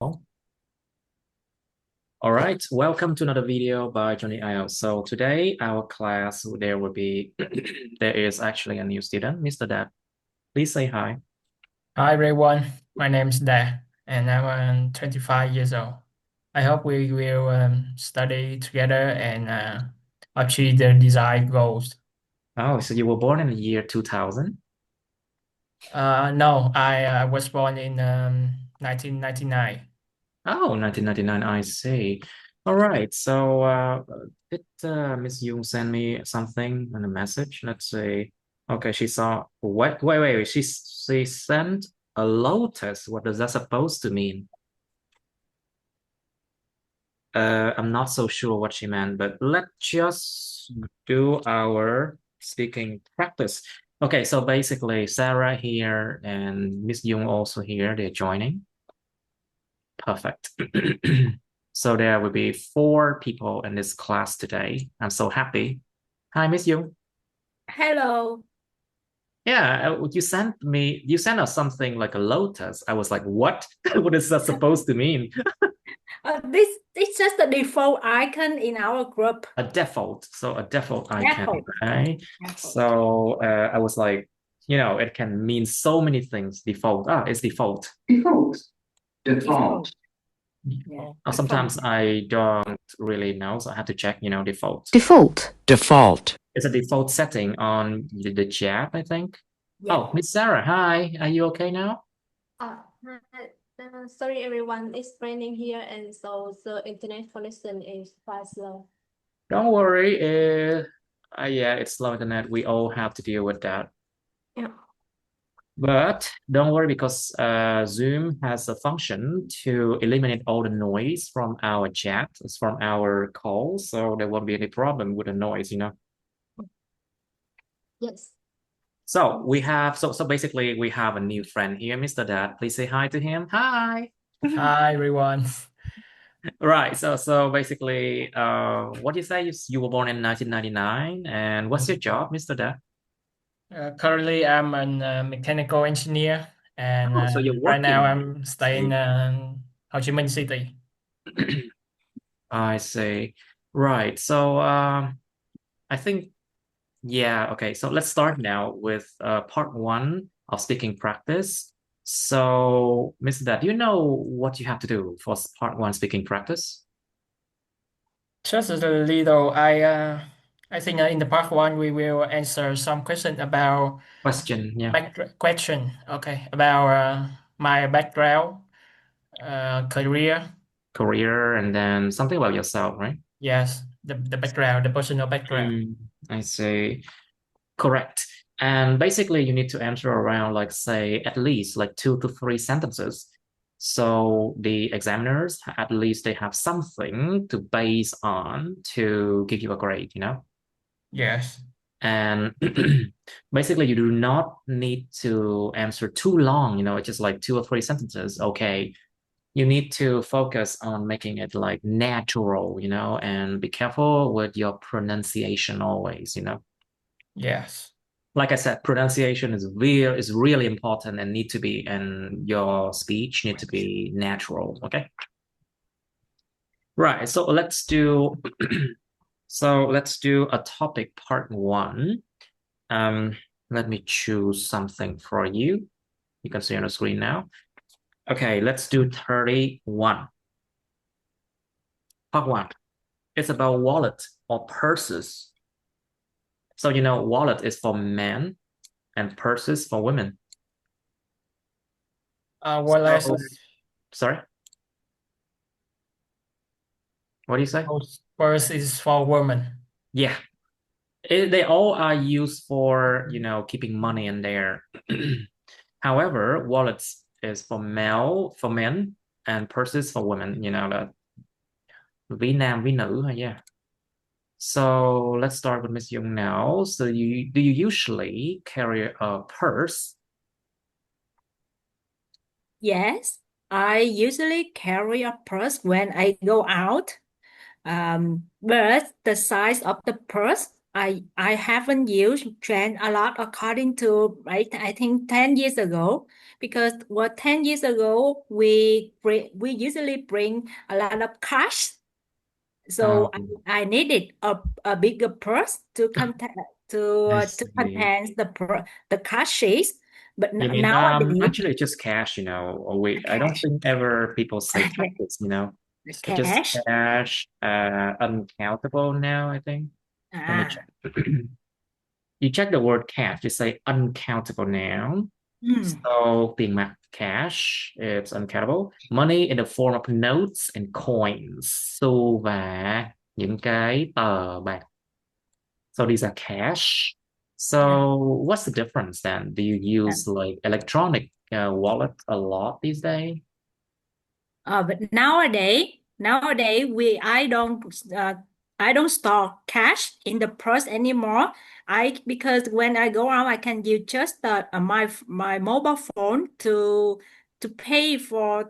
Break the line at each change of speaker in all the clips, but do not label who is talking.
All right, welcome to another video by Johnny IELTS. So today our class there will be there is actually a new student, Mr. Dad. Please say hi.
Hi everyone, my name is Da and I'm 25 years old. I hope we will study together and achieve the desired goals.
Oh, so you were born in the year 2000?
No, I was born in 1999.
Oh, 1999, I see. All right, so did Miss Yoon send me something in a message? Let's see. Okay, she saw, wait. She sent a lotus. What does that supposed to mean? I'm not so sure what she meant, but let's just do our speaking practice. Okay, so basically Sarah here and Miss Young also here, they're joining. Perfect. So there will be 4 people in this class today. I'm so happy. Hi, Miss Young.
Hello.
Yeah, you sent us something like a lotus. I was like, what? What is that supposed to mean?
This is just the default icon in our group.
A default, so a default icon,
Default.
right?
Default.
So I was like, it can mean so many things. Default, it's default.
Default.
Default.
Default.
Yeah.
Sometimes I don't really know, so I have to check, default.
Default. Default.
It's a default setting on the chat, I think.
Yeah.
Oh, Miss Sarah, hi. Are you okay now?
Sorry everyone, it's raining here and so the internet connection is quite slow.
Don't worry. Yeah, it's slow internet. We all have to deal with that.
Yeah.
But don't worry because Zoom has a function to eliminate all the noise from our chat, from our call, so there won't be any problem with the noise.
Yes.
So we have so basically we have a new friend here, Mr. Dad. Please say hi to him. Hi.
Hi everyone.
Right. So basically, what do you say? You were born in 1999, and what's your job, Mr. Dad?
Currently I'm a mechanical engineer and
Oh, so you're
right now
working.
I'm staying Ho Chi Minh City.
I see. Right. So I think yeah, okay. So let's start now with part 1 of speaking practice. So, Mr. Dad, do you know what you have to do for part 1 speaking practice?
Just a little, I think in the part one we will answer some question about
Question, yeah.
question, okay, about my background, career.
Career and then something about yourself, right?
Yes, the background, the personal background.
I see. Correct. And basically, you need to answer around, like, say, at least like 2 to 3 sentences. So the examiners, at least they have something to base on to give you a grade.
Yes.
And basically, you do not need to answer too long, it's just like 2 or 3 sentences. Okay. You need to focus on making it like natural, and be careful with your pronunciation always.
Yes.
Like I said, pronunciation is really important and need to be, and your speech need to be natural. Okay. Right. So let's do a topic part 1. Let me choose something for you. You can see on the screen now. Okay, let's do 31. Part 1. It's about wallet or purses. So wallet is for men and purses for women.
Wallet
So, sorry. What do you say?
purse is for women.
Yeah, they all are used for keeping money in there. However, wallets is for men and purses for women. Là ví nam ví nữ. Yeah. So let's start with Miss Young now. So do you usually carry a purse?
Yes, I usually carry a purse when I go out. But the size of the purse I haven't used TRAN a lot according to I think 10 years ago, because 10 years ago we usually bring a lot of cash, so I needed a bigger purse to contain
I
to
see.
contain the cashes, but
You mean,
nowadays
actually it's just cash, I don't
cash
think ever people say taxes, It's just
cash
cash, uncountable now, I think. Let me
ah
check. You check the word cash, you say uncountable now. So tiền mặt, cash, it's uncountable. Money in the form of notes and coins, xu và những cái tờ bạc. So these are cash. So what's the difference then? Do you use like electronic wallet a lot these days?
But nowadays I don't store cash in the purse anymore. Because when I go out, I can use just my mobile phone to pay for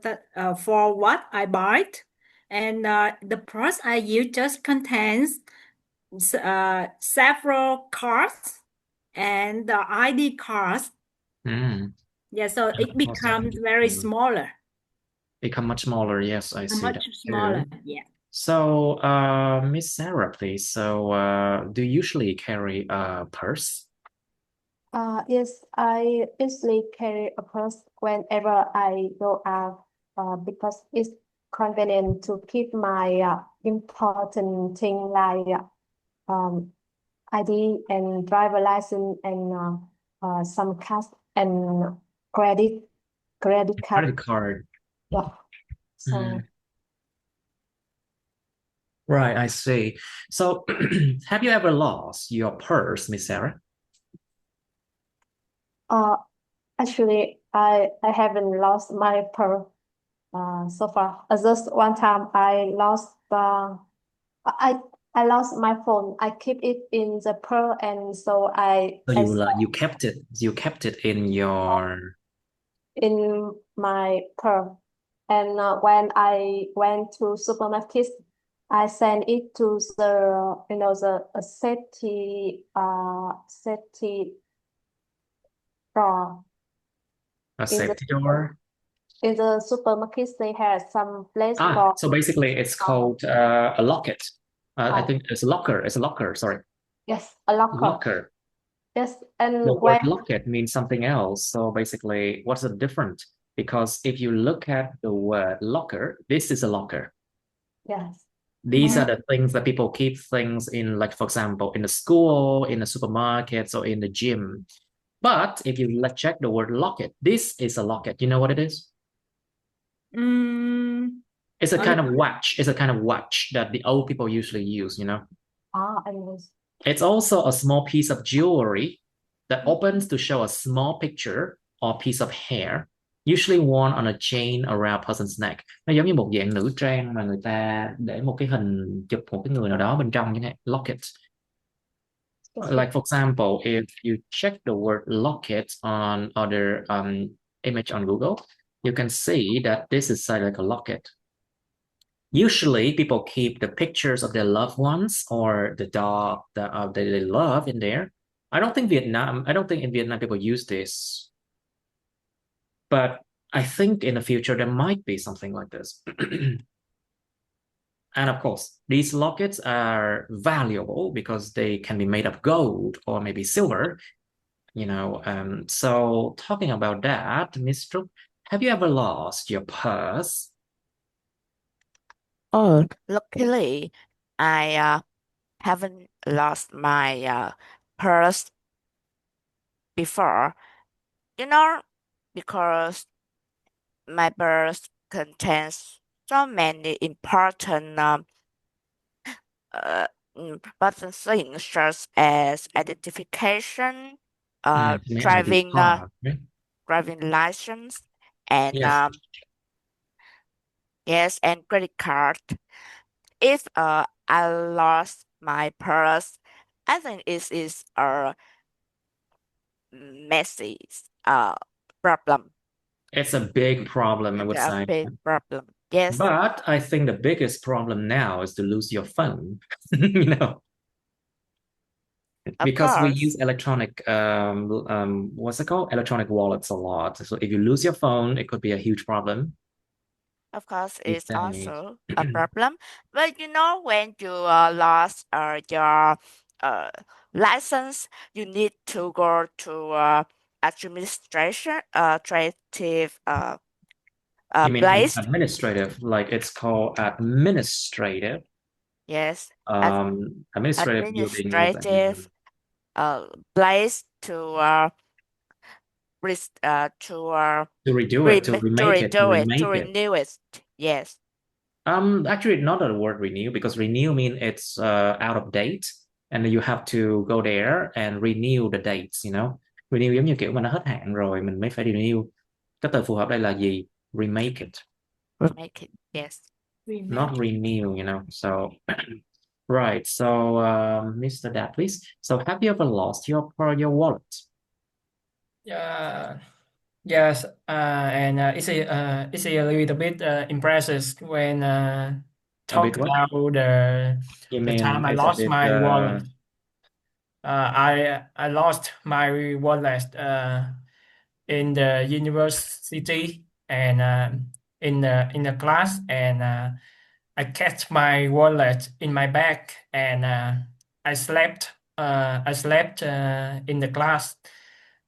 what I buy, and the purse I use just contains several cards and the ID cards. Yeah, so it becomes very smaller.
Become much smaller. Yes, I see that
Much smaller.
too.
Yeah.
So, Miss Sarah, please. So, do you usually carry a purse?
Yes, I usually carry a purse whenever I go out, because it's convenient to keep my important thing like ID and driver license and some cash and credit card.
Credit card.
Yeah. So
Right, I see. So, have you ever lost your purse, Miss Sarah?
actually I haven't lost my purse so far. Just one time I lost I lost my phone. I keep it in the purse, and so
So
I
you kept it. You kept it in your.
in my purse. And when I went to supermarket, I sent it to the safety drawer.
A
In the
safety door.
in the supermarket, they have some place for
So basically, it's called a locket. I think it's a locker. It's a locker. Sorry,
yes, a locker.
locker.
Yes, and
The
when
word locket means something else. So basically, what's the difference? Because if you look at the word locker, this is a locker.
yes,
These are the things that people keep things in, like, for example, in the school, in the supermarkets, or in the gym. But if you check the word locket, this is a locket. You know what it is? It's a kind of watch. It's a kind of watch that the old people usually use,
I was
It's also a small piece of jewelry that opens to show a small picture or piece of hair, usually worn on a chain around a person's neck. Nó giống như một dạng nữ trang mà người ta để một cái hình chụp một cái người nào đó bên trong, như thế, locket. Like, for example, if you check the word locket on other image on Google, you can see that this is like a locket. Usually, people keep the pictures of their loved ones or the dog that they love in there. I don't think in Vietnam people use this, but I think in the future there might be something like this. And of course, these lockets are valuable because they can be made of gold or maybe silver. So talking about that, Miss Trúc, have you ever lost your purse?
Oh, luckily, I haven't lost my purse before, because my purse contains so many important important things such as identification, driving driving license, and
Yes.
yes, and credit card. If I lost my purse, I think it is a messy problem.
It's a big problem, I would
It's a
say.
big problem. Yes.
But I think the biggest problem now is to lose your phone.
Of
Because we use
course.
electronic what's it called? Electronic wallets a lot. So if you lose your phone, it could be a huge problem
Of course,
these
it's
days.
also a problem. But you know, when you lost your uh, license, you need to go to administrative
You mean
place.
administrative, like it's called administrative.
Yes, ad
Administrative buildings
administrative
and
place to to
to redo it, to
to
remake it, to
redo it, to
remake it.
renew it. Yes.
Actually, not the word renew, because renew mean it's out of date, and you have to go there and renew the dates, you know. Renew giống như kiểu mà nó hết hạn rồi mình mới phải renew. Cái từ phù hợp đây là gì? Remake it,
Remake it. Yes.
not renew, you know. So, right. So, Mr. Dad, please. So, have you ever lost your wallet?
Yeah. Yes, and it's a little bit impressive when
A
talk
bit what?
about
You
the
mean
time I
it's a
lost
bit
my wallet. I lost my wallet in the university and in the class, and I kept my wallet in my bag, and I slept. I slept in the class,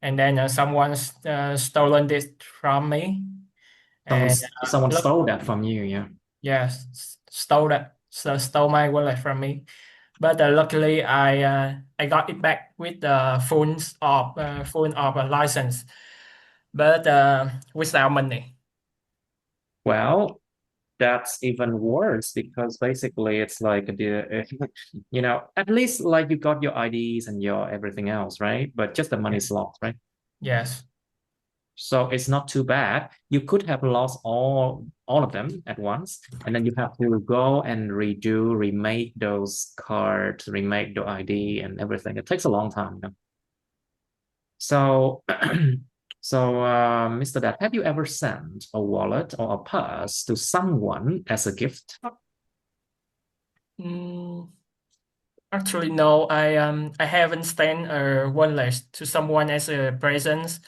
and then someone stolen it from me, and
someone
look,
stole that from you, yeah.
yes, stole my wallet from me. But luckily, I got it back with the full of a license, but without money.
Well, that's even worse, because basically it's like you know, at least like you got your IDs and your everything else, right? But just the money's lost, right?
Yes.
So it's not too bad. You could have lost all of them at once, and then you have to go and remake those cards, remake the ID and everything. It takes a long time, you know? So, so Mr. Dad, have you ever sent a wallet or a purse to someone as a gift?
Mm, actually, no. I haven't sent a wallet to someone as a present,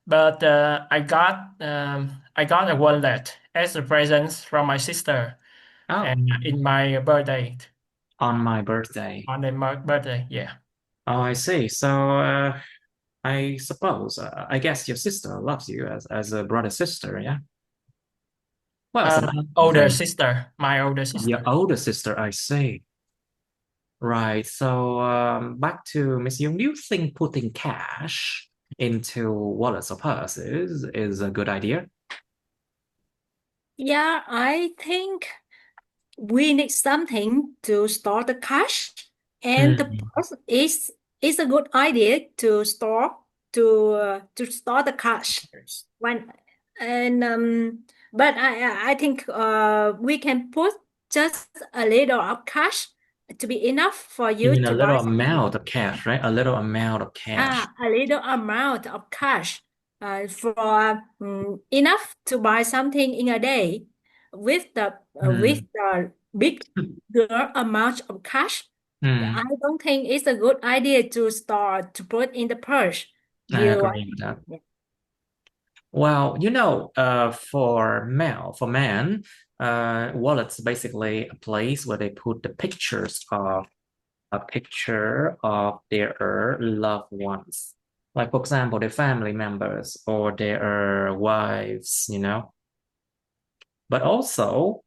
but I got a wallet as a present from my sister,
Oh,
and in my birthday.
on my birthday.
On my birthday, yeah.
Oh, I see. So, I suppose, I guess your sister loves you as a brother sister, yeah? Well, it's a nice
Older
thing.
sister, my older
Your
sister.
older sister, I see. Right. So, back to Miss Young, do you think putting cash into wallets or purses is a good idea?
Yeah, I think we need something to store the cash, and the
Hmm.
purse is a good idea to to store the cash when and but I think we can put just a little of cash to be enough for
You
you
mean a
to buy
little
something.
amount of cash, right? A little amount of cash.
A little amount of cash for enough to buy something in a day with
Hmm.
the bigger amount of cash.
Hmm.
I don't think it's a good idea to start to put in the purse.
I
You
agree with that. Well, you know, for men, wallets basically a place where they put the pictures of a picture of their loved ones. Like, for example, their family members or their wives, you know. But also,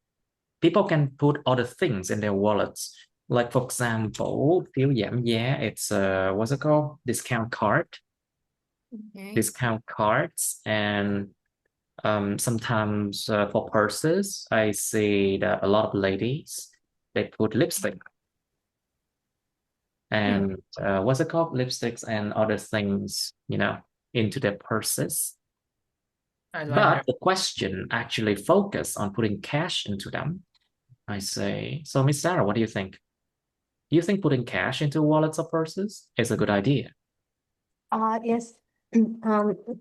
people can put other things in their wallets. Like, for example, phiếu giảm giá, it's what's it called? Discount card.
okay.
Discount cards, and sometimes for purses, I see that a lot of ladies, they put lipstick and what's it called? Lipsticks and other things, you know, into their purses.
I like
But
that.
the question actually focus on putting cash into them, I say. So, Miss Sarah, what do you think? Do you think putting cash into wallets or purses is a good idea?
Yes.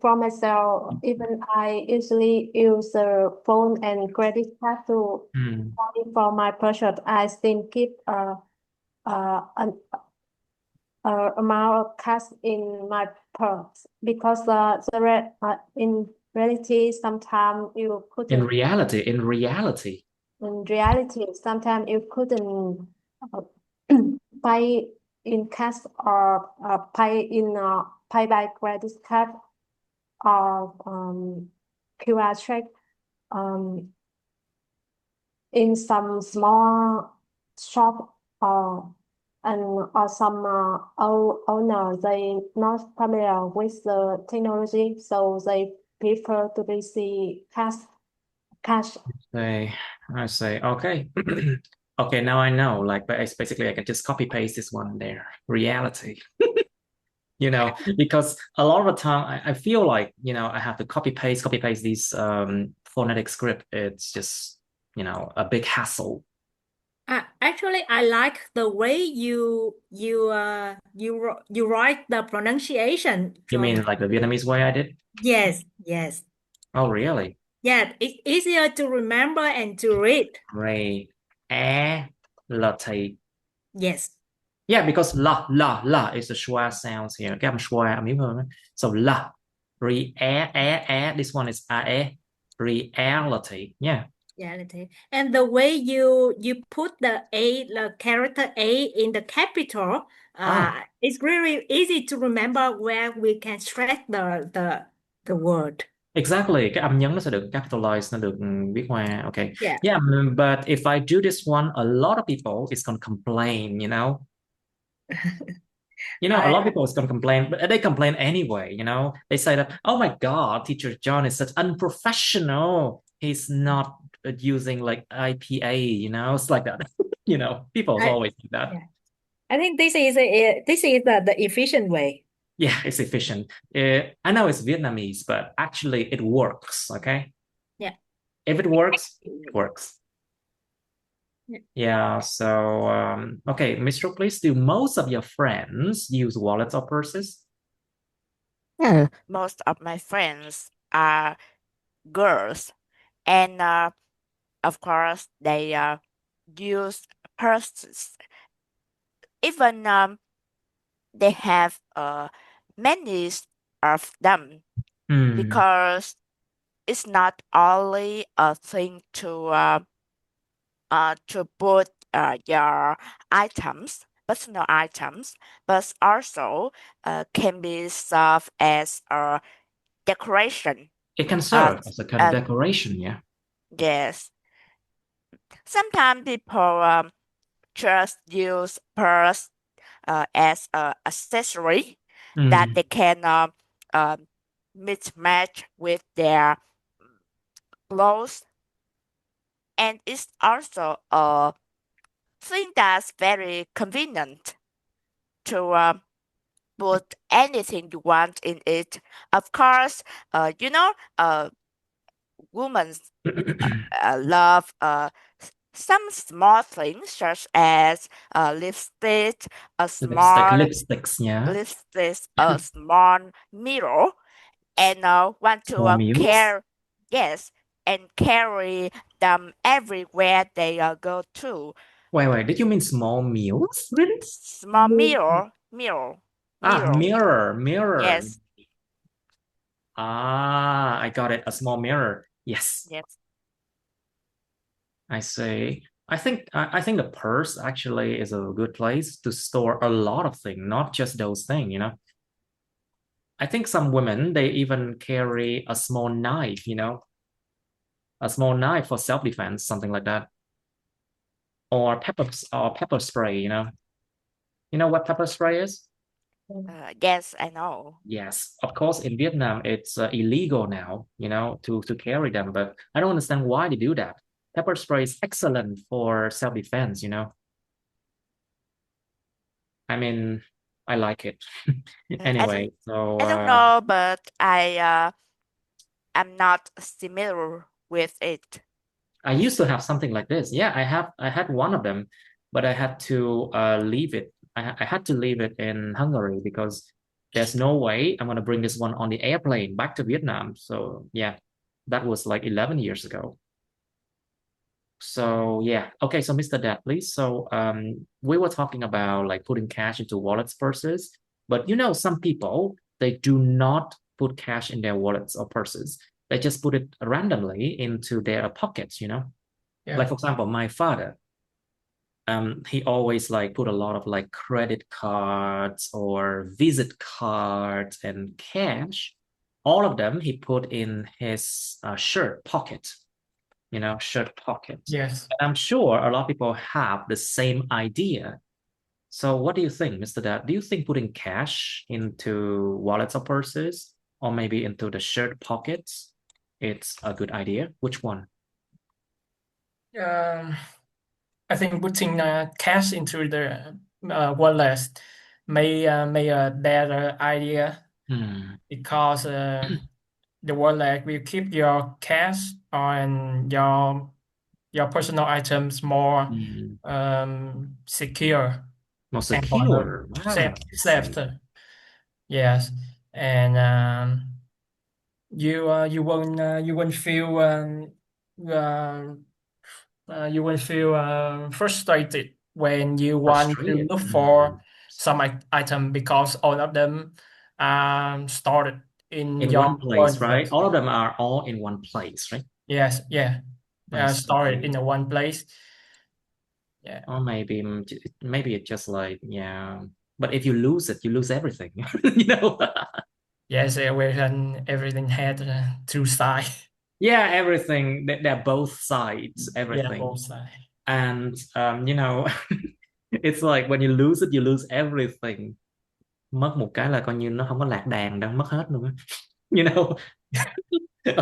For myself, even I usually use a phone and credit card to
Hmm.
pay for my purchase. I still keep an amount of cash in my purse because in reality sometimes you couldn't.
In reality.
In reality, sometimes you couldn't uh, pay in cash or pay by credit card or QR check. In some small shop or some owner they not familiar with the technology, so they prefer to receive cash.
I say, okay. Okay, now I know. Like, but it's basically I can just copy paste this one there. Reality. Because a lot of the time I feel like, I have to copy paste these phonetic script. It's just, a big hassle.
Actually, I like the way you write the pronunciation
You
from.
mean like the Vietnamese way I did?
Yes, yes.
Oh, really?
Yeah, it's easier to remember and to read.
Great. Reality.
Yes.
Yeah, because la is the schwa sounds here. Cái âm schwa, âm yếu hơn á. So la. This one is reality. Yeah.
Reality. And the way you put the character A in the capital,
Oh,
it's really easy to remember where we can stretch the word.
exactly. Cái âm nhấn nó sẽ được capitalize, nó được viết hoa. Okay.
Yeah.
Yeah, but if I do this one, a lot of people is gonna complain. A lot of people is going to complain, but they complain anyway. They say that, oh my God, Teacher John is such unprofessional. He's not using like IPA. It's like that. People
I,
always do that.
yeah. I think this is the efficient way.
Yeah, it's efficient. I know it's Vietnamese, but actually it works. Okay.
Yeah.
If it works, it works. Yeah. So, okay, Mr. Please, do most of your friends use wallets or purses?
Yeah. Most of my friends are girls, and of course they use purses. Even they have many of them because it's not only a thing to put your personal items, but also can be served as a decoration.
It can serve as a kind of decoration, yeah.
Yes. Sometimes people just use purse as an accessory that they can mismatch with their clothes, and it's also a thing that's very convenient to put anything you want in it. Of course, women love some small things such as lipstick, a small
Lipsticks, yeah.
lipstick, a small mirror, and want to
Small mules?
carry them everywhere they go to.
Wait, did you mean small mules? Really?
Small mirror.
Mirror.
Yes.
I got it. A small mirror. Yes.
Yes.
I see. I think the purse actually is a good place to store a lot of things, not just those things. I think some women, they even carry a small knife, a small knife for self-defense, something like that. Or pepper spray, You know what pepper spray is?
Yes, I know.
Yes, of course, in Vietnam, it's illegal now, to carry them, but I don't understand why they do that. Pepper spray is excellent for self-defense, I mean, I like it. Anyway, so
I don't know, but I'm not familiar with it.
I used to have something like this. Yeah, I had one of them, but I had to leave it. I had to leave it in Hungary because there's no way I'm gonna bring this one on the airplane back to Vietnam. So yeah, that was like 11 years ago. So yeah, okay. So Mr. Dad, please. So we were talking about like putting cash into wallets, purses, but you know, some people they do not put cash in their wallets or purses. They just put it randomly into their pockets. You know, like for example, my father. He always like put a lot of like credit cards or visit cards and cash. All of them he put in his shirt pocket, you know, shirt pocket.
Yes.
And I'm sure a lot of people have the same idea. So what do you think, Mr. Dad? Do you think putting cash into wallets or purses, or maybe into the shirt pockets, it's a good idea? Which one?
I think putting cash into the wallet may a better idea because the wallet will keep your cash and your personal items more secure
More
and
secure. Ah, I
safe.
see.
Yes, and you won't feel you will feel frustrated when you want to
Frustrated.
look for some item because all of them stored in
In
your
one place, right?
wallet.
All of them are all in one place, right?
Yes, yeah,
I
stored
see.
in a one place. Yeah.
Or maybe it's just like, yeah. But if you lose it, you lose everything, you know?
Yes, when everything had two sides.
Yeah, everything. They're both sides,
Yeah,
everything.
both sides.
And you know, it's like when you lose it, you lose everything. Mất một cái là coi như nó không có lạc đàn đâu, mất hết luôn á. You know?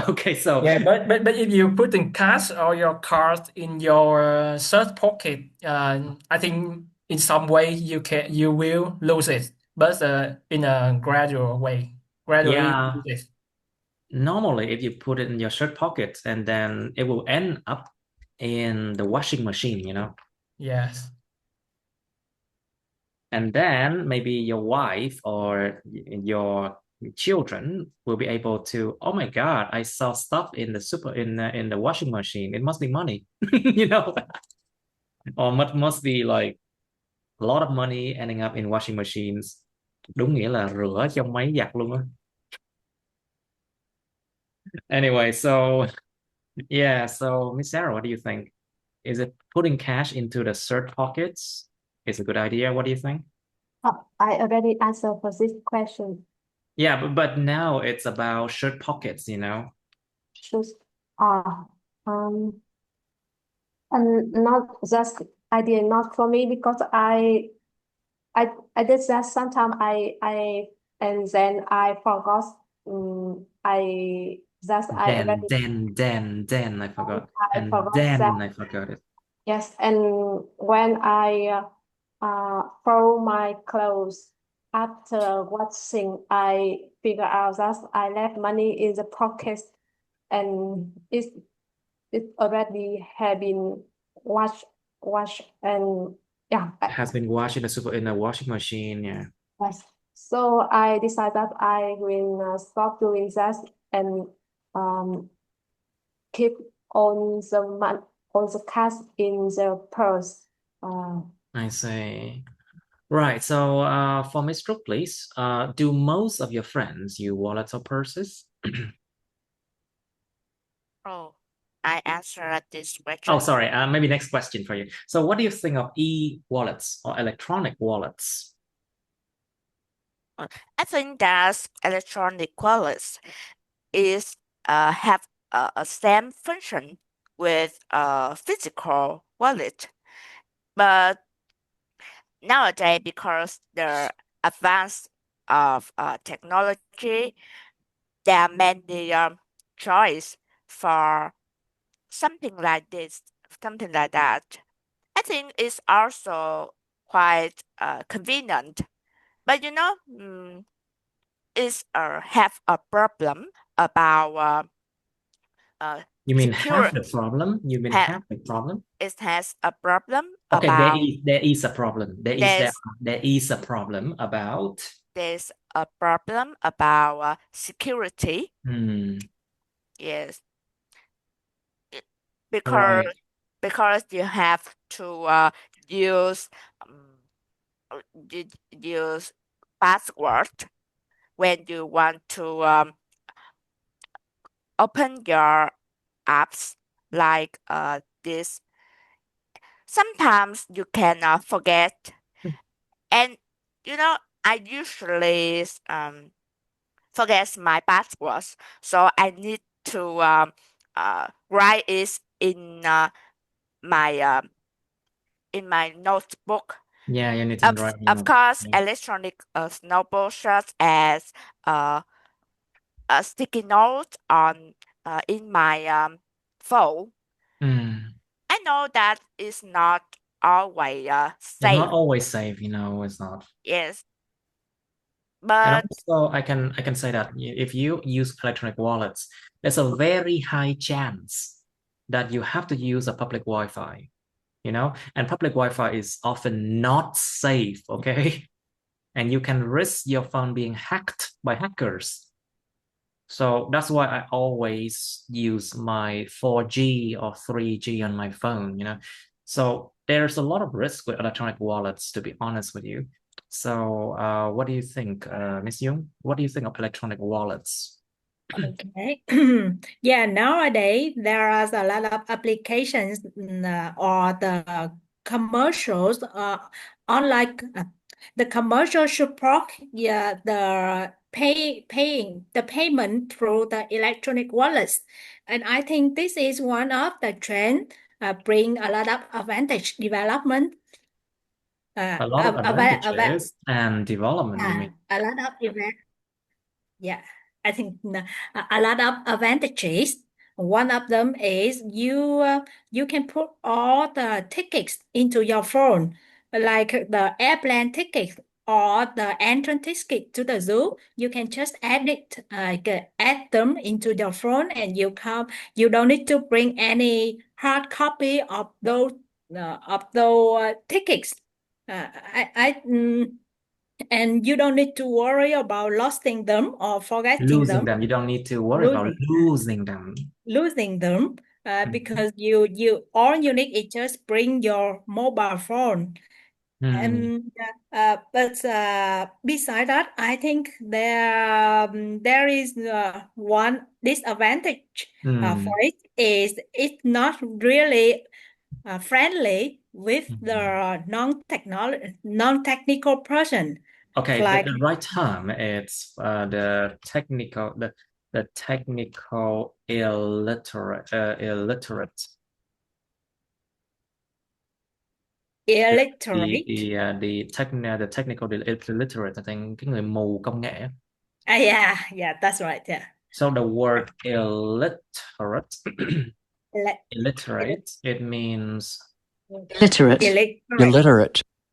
Okay, so
Yeah, but if you put in cash or your card in your shirt pocket, I think in some way you will lose it, but in a gradual way, gradually
yeah,
lose it.
normally if you put it in your shirt pocket and then it will end up in the washing machine, you know?
Yes.
And then maybe your wife or your children will be able to, oh my God, I saw stuff in the in the washing machine. It must be money, you know, or must be like a lot of money ending up in washing machines. Đúng nghĩa là rửa trong máy giặt luôn á. Anyway, so yeah, so Miss Sarah, what do you think? Is it putting cash into the shirt pockets is a good idea? What do you think?
I already answered for this question.
Yeah, but now it's about shirt pockets, you know?
Choose um and not just idea not for me because I did that sometime I and then I forgot I just I already
Then I forgot.
I
And
forgot that.
then I forgot it.
Yes, and when I throw my clothes after washing, I figure out that I left money in the pocket and it already had been washed and yeah.
It has been washed in the washing machine. Yeah.
Yes. So I decided that I will stop doing that and um keep on the cash in the purse.
I see. Right. So for Miss Brooke, please, do most of your friends use wallets or purses?
Oh, I answered this question.
Oh, sorry. Maybe next question for you. So what do you think of e-wallets or electronic wallets?
I think that electronic wallets is have a same function with a physical wallet, but nowadays because the advance of technology, there are many choice for something like this, something like that. I think it's also quite convenient, but it's have a problem about
You mean
secure.
have the problem? You mean have the problem?
It has a problem
Okay,
about
there is a problem.
there's
There is a problem about
there's a problem about security.
hmm,
Yes, because
right.
because you have to use use password when you want to open your apps like this. Sometimes you can forget, and I usually forget my passwords, so I need to write it my in my notebook.
Yeah, you need to write in
Of course,
yeah.
electronic notebook such as a sticky note on in my phone. I know that is not always
It's not
safe.
always safe, it's not.
Yes,
And
but
also, I can say that if you use electronic wallets, there's a very high chance that you have to use a public Wi-Fi, and public Wi-Fi is often not safe, okay? And you can risk your phone being hacked by hackers. So that's why I always use my 4G or 3G on my phone, So there's a lot of risk with electronic wallets, to be honest with you. So what do you think, Miss Young? What do you think of electronic wallets?
Okay. Yeah, nowadays there are a lot of applications or the commercials unlike the commercial support the paying the payment through the electronic wallets. And I think this is one of the trend bring a lot of advantage development
A lot of advantages and development, you mean?
a lot of yeah, I think a lot of advantages. One of them is you can put all the tickets into your phone, like the airplane ticket or the entrance ticket to the zoo. You can just add them into your phone, and you come. You don't need to bring any hard copy of those tickets. And you don't need to worry about losing them or forgetting
Losing
them.
them. You don't need to worry about losing them.
Losing them because you all you need is just bring your mobile phone. And but beside that, I think there is one disadvantage for it is it's not really friendly with the non-technical person.
Okay,
Like
the right term it's the technical illiterate illiterate.
illiterate.
The technical illiterate, I think cái người mù công nghệ.
Yeah, that's right. Yeah.
So the word illiterate, illiterate, it means
Illiterate.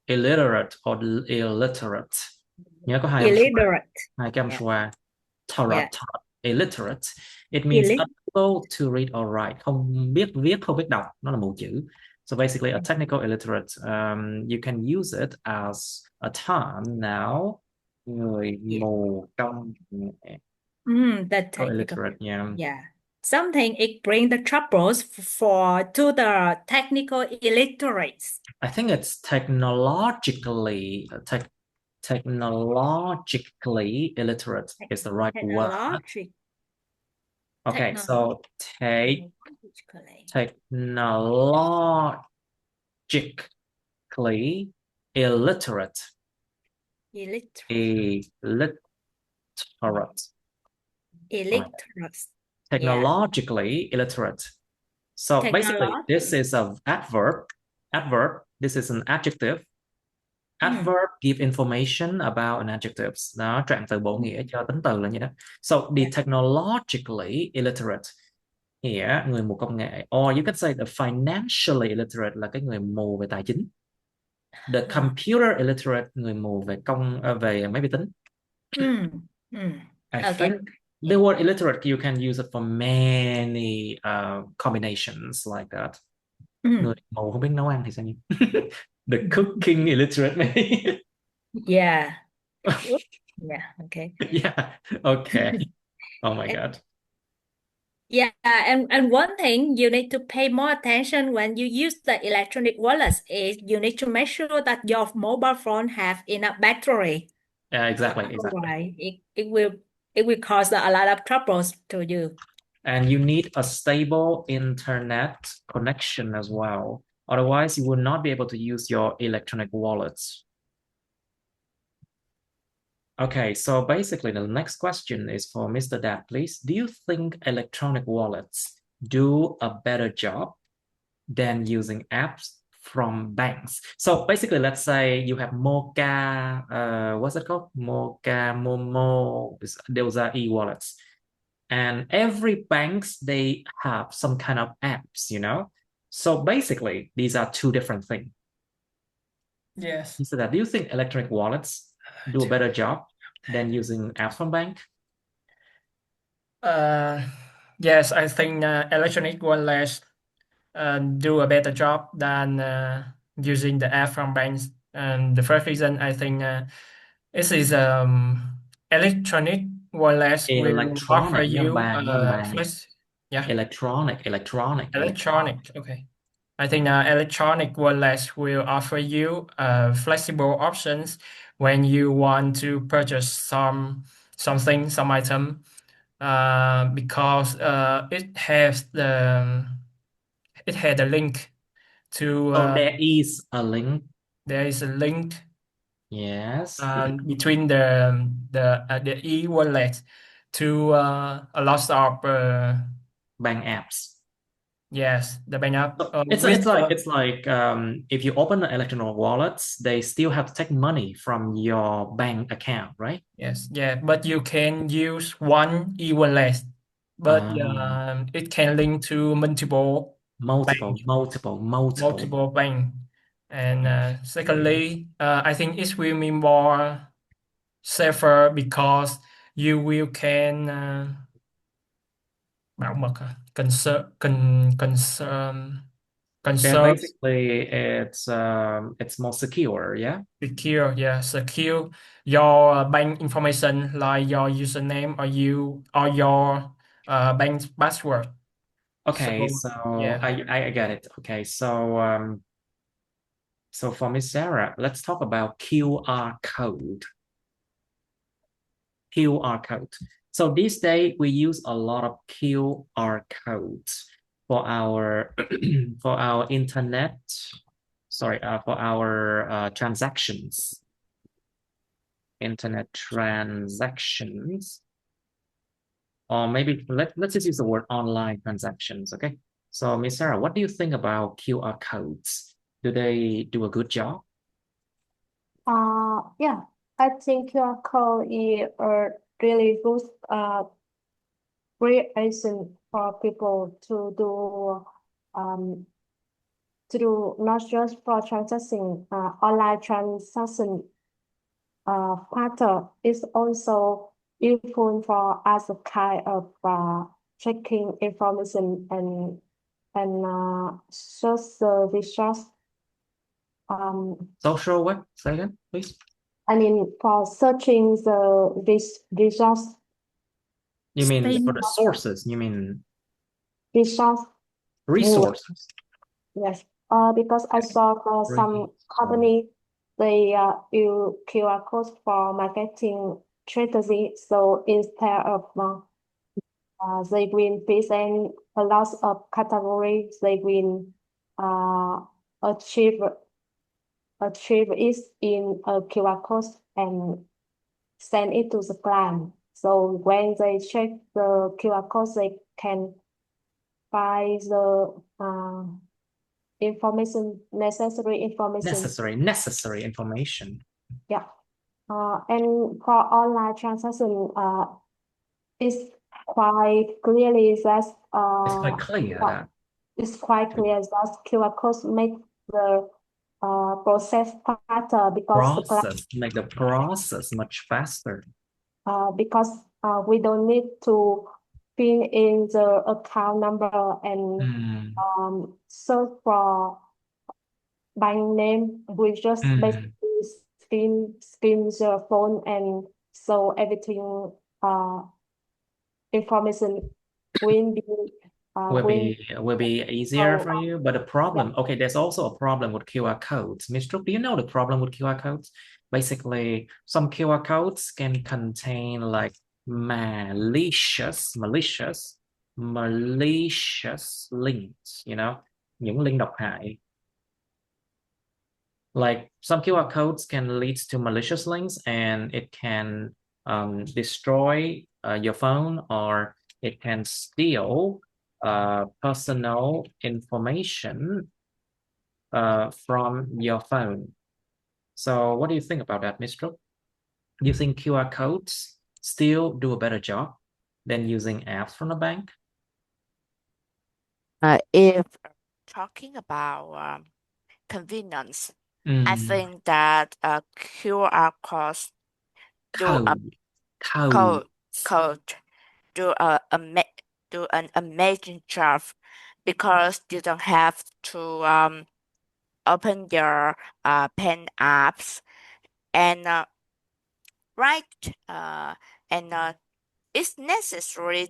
illiterate or illiterate. Nhớ có hai
illiterate.
hai cái âm xoa.
Yeah.
Illiterate. It means unable to read or write. Không biết viết, không biết đọc. Nó là mù chữ. So basically, a technical illiterate, you can use it as a term now. Người mù công nghệ.
The technical.
Illiterate, yeah.
Yeah. Something it brings the troubles to the technical illiterates.
I think it's technologically illiterate is the right word. Okay, so technologically illiterate. Technologically illiterate. So basically, this is an adverb. This is an adjective. Adverb give information about an adjectives. Nó trạng từ bổ nghĩa cho tính từ là như đó. So the technologically illiterate here, người mù công nghệ. Or you could say the financially illiterate là cái người mù về tài chính. The computer illiterate, người mù về máy vi tính. I think the word illiterate, you can use it for many combinations like that. Người mù không biết nấu ăn thì sao nhỉ? The cooking illiterate maybe.
Yeah. Yeah, okay.
Yeah, okay. Oh my God.
Yeah, and one thing you need to pay more attention when you use the electronic wallets is you need to make sure that your mobile phone have enough battery.
Yeah, exactly.
Otherwise, it will cause a lot of troubles to you.
And you need a stable internet connection as well. Otherwise, you will not be able to use your electronic wallets. Okay, so basically the next question is for Mr. Dad, please. Do you think electronic wallets do a better job than using apps from banks? So basically, let's say you have Mocha, what's it called? Mocha, Momo, those are e-wallets. And every banks, they have some kind of apps, you know? So basically, these are two different things.
Yes.
Mr. Dad, do you think electronic wallets do a better job than using apps from bank?
Yes, I think electronic wallets do a better job than using the app from banks. And the first reason I think this is electronic wallets will offer
Electronic,
you
bang.
yeah,
Electronic.
electronic. Okay. I think electronic wallets will offer you flexible options when you want to purchase some item, because it has the link to
So there is a link.
there is a link
Yes.
between the e-wallet to a lot of
Bank apps.
yes, the bank app
So it's
with
like if you open the electronic wallets, they still have to take money from your bank account, right?
yes, yeah, but you can use one e-wallet, but it can link to multiple bank, multiple bank. And secondly, I think it will be more safer because you will can bảo mật à?
Yeah,
conserve
basically it's more secure, yeah.
secure your bank information like your username or your bank password.
Okay,
So
so
yeah.
I get it. Okay, so for Miss Sarah, let's talk about QR code. QR code. So these days we use a lot of QR codes for our for our internet. Sorry, for our transactions, internet transactions, or maybe let's just use the word online transactions. Okay. So Miss Sarah, what do you think about QR codes? Do they do a good job?
Yeah, I think QR code is a really good great reason for people to do not just for transaction online transaction factor is also useful for as a kind of checking information and social resource.
Social what? Say again, please.
I mean, for searching this resource.
You mean for the sources? You mean
resource?
resources?
Yes. Because I saw for some company they use QR codes for marketing strategy. So instead of they will present a lot of categories, they will achieve it in a QR code and send it to the client. So when they check the QR code, they can find the necessary information. Yeah. And for online transaction, it's quite clearly that
It's quite clear that
it's quite clear that QR codes make the process faster because
make the process much faster.
Because we don't need to fill in the account number and search for bank name. We just basically scan the phone and so everything information will be
will be easier
so
for you. But the problem, okay, there's also a problem with QR codes. Miss Trúc, do you know the problem with QR codes? Basically, some QR codes can contain like malicious links, you know, những link độc hại. Like some QR codes can lead to malicious links, and it can destroy your phone, or it can steal personal information from your phone. So what do you think about that, Ms. Trúc? Do you think QR codes still do a better job than using apps from the bank?
If talking about convenience, I think that QR codes do a code do an amazing job, because you don't have to open your pen apps and write and it's necessary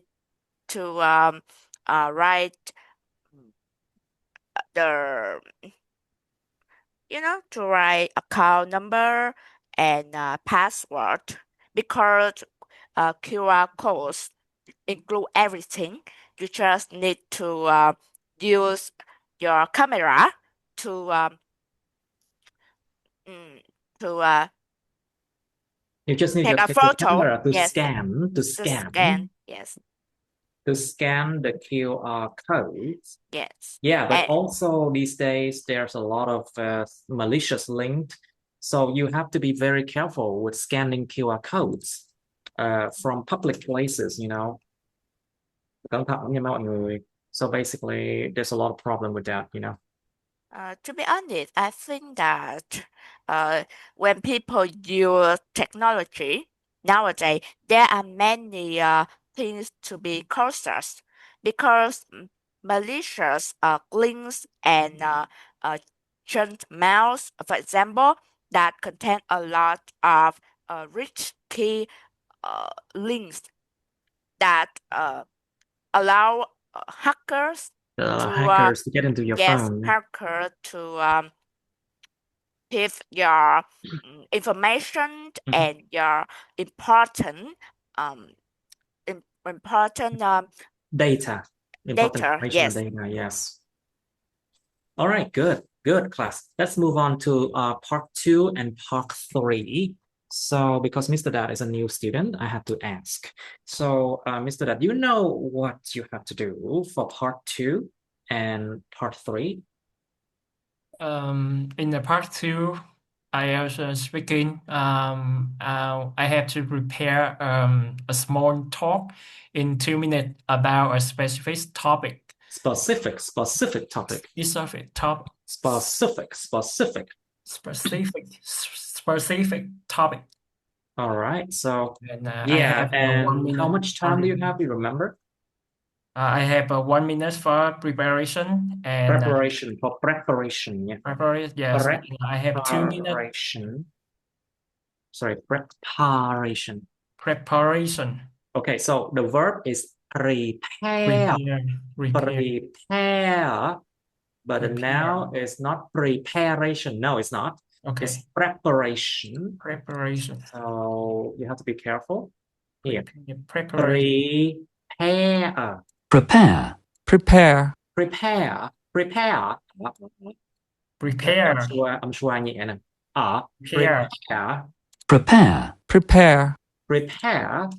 to write the to write account number and password, because QR codes include everything. You just need to use your camera to
you just need
take a
your
photo.
camera to
Yes,
scan
yes,
to scan the QR codes.
yes.
Yeah, but also these days there's a lot of malicious links, so you have to be very careful with scanning QR codes from public places, you know. Cẩn thận nha mọi người. So basically, there's a lot of problem with that, you know.
To be honest, I think that when people use technology nowadays, there are many things to be cautious, because malicious links and junk mails, for example, that contain a lot of risky links that allow hackers
to get into your phone.
hacker to give your information and your important
data.
Yes.
Data, yes. All right, good class. Let's move on to part 2 and part 3. So because Mr. Dad is a new student, I have to ask. So Mr. Dad, do you know what you have to do for part 2 and part 3?
In the part 2, I also speaking. I have to prepare a small talk in 2 minutes about a specific topic.
Specific topic.
Specific topic.
All right. So
and
I have 1 minute. How much time do you have? You remember?
I have 1 minute for preparation and
preparation. Yeah.
Preparation. Yes. I have 2 minutes.
Sorry, preparation.
Preparation.
Okay, so the verb is prepare. Prepare. But the noun is not preparation. No, it's not.
Okay.
It's preparation.
Preparation.
So you have to be careful. Here.
Preparation.
Prepare.
Prepare.
I'm sure nhẹ nè. Prepare.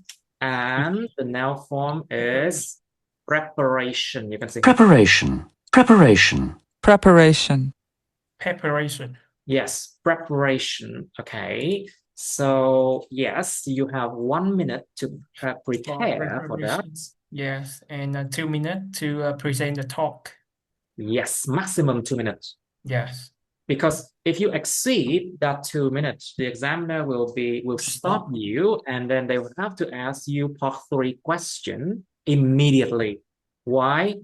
And the noun form is preparation. You can say
Preparation.
Yes, preparation. Okay. So yes, you have 1 minute to prepare for that.
Yes, and 2 minutes to present the talk.
Yes, maximum 2 minutes.
Yes.
Because if you exceed that 2 minutes, the examiner will stop you, and then they will have to ask you part 3 question immediately. Why?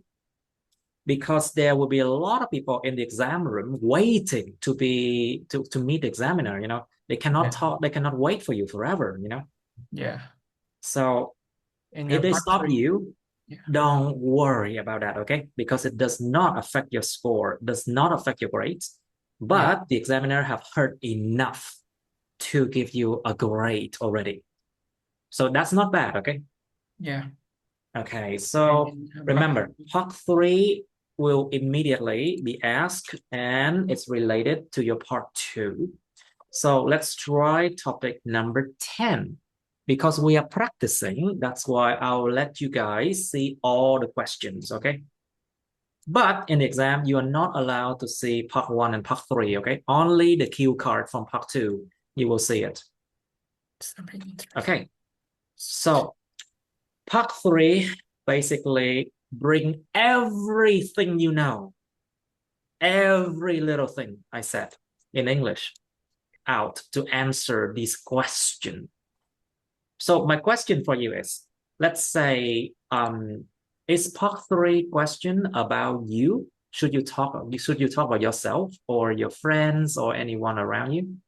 Because there will be a lot of people in the exam room waiting to meet the examiner, you know. They cannot talk, they cannot wait for you forever, you know.
Yeah.
So if they stop you, Don't worry about that, okay? Because it does not affect your score, does not affect your grades. But the examiner have heard enough to give you a grade already. So that's not bad, okay?
Yeah.
Okay, so remember, part 3 will immediately be asked and it's related to your part 2. So let's try topic number 10. Because we are practicing, that's why I'll let you guys see all the questions, okay? But in the exam, you are not allowed to see part 1 and part 3, okay? Only the cue card from part 2, you will see it. Okay, so part 3 basically bring everything you know, every little thing I said in English out to answer this question. So my question for you is, let's say, is part 3 question about you? Should you talk about yourself or your friends or anyone around you?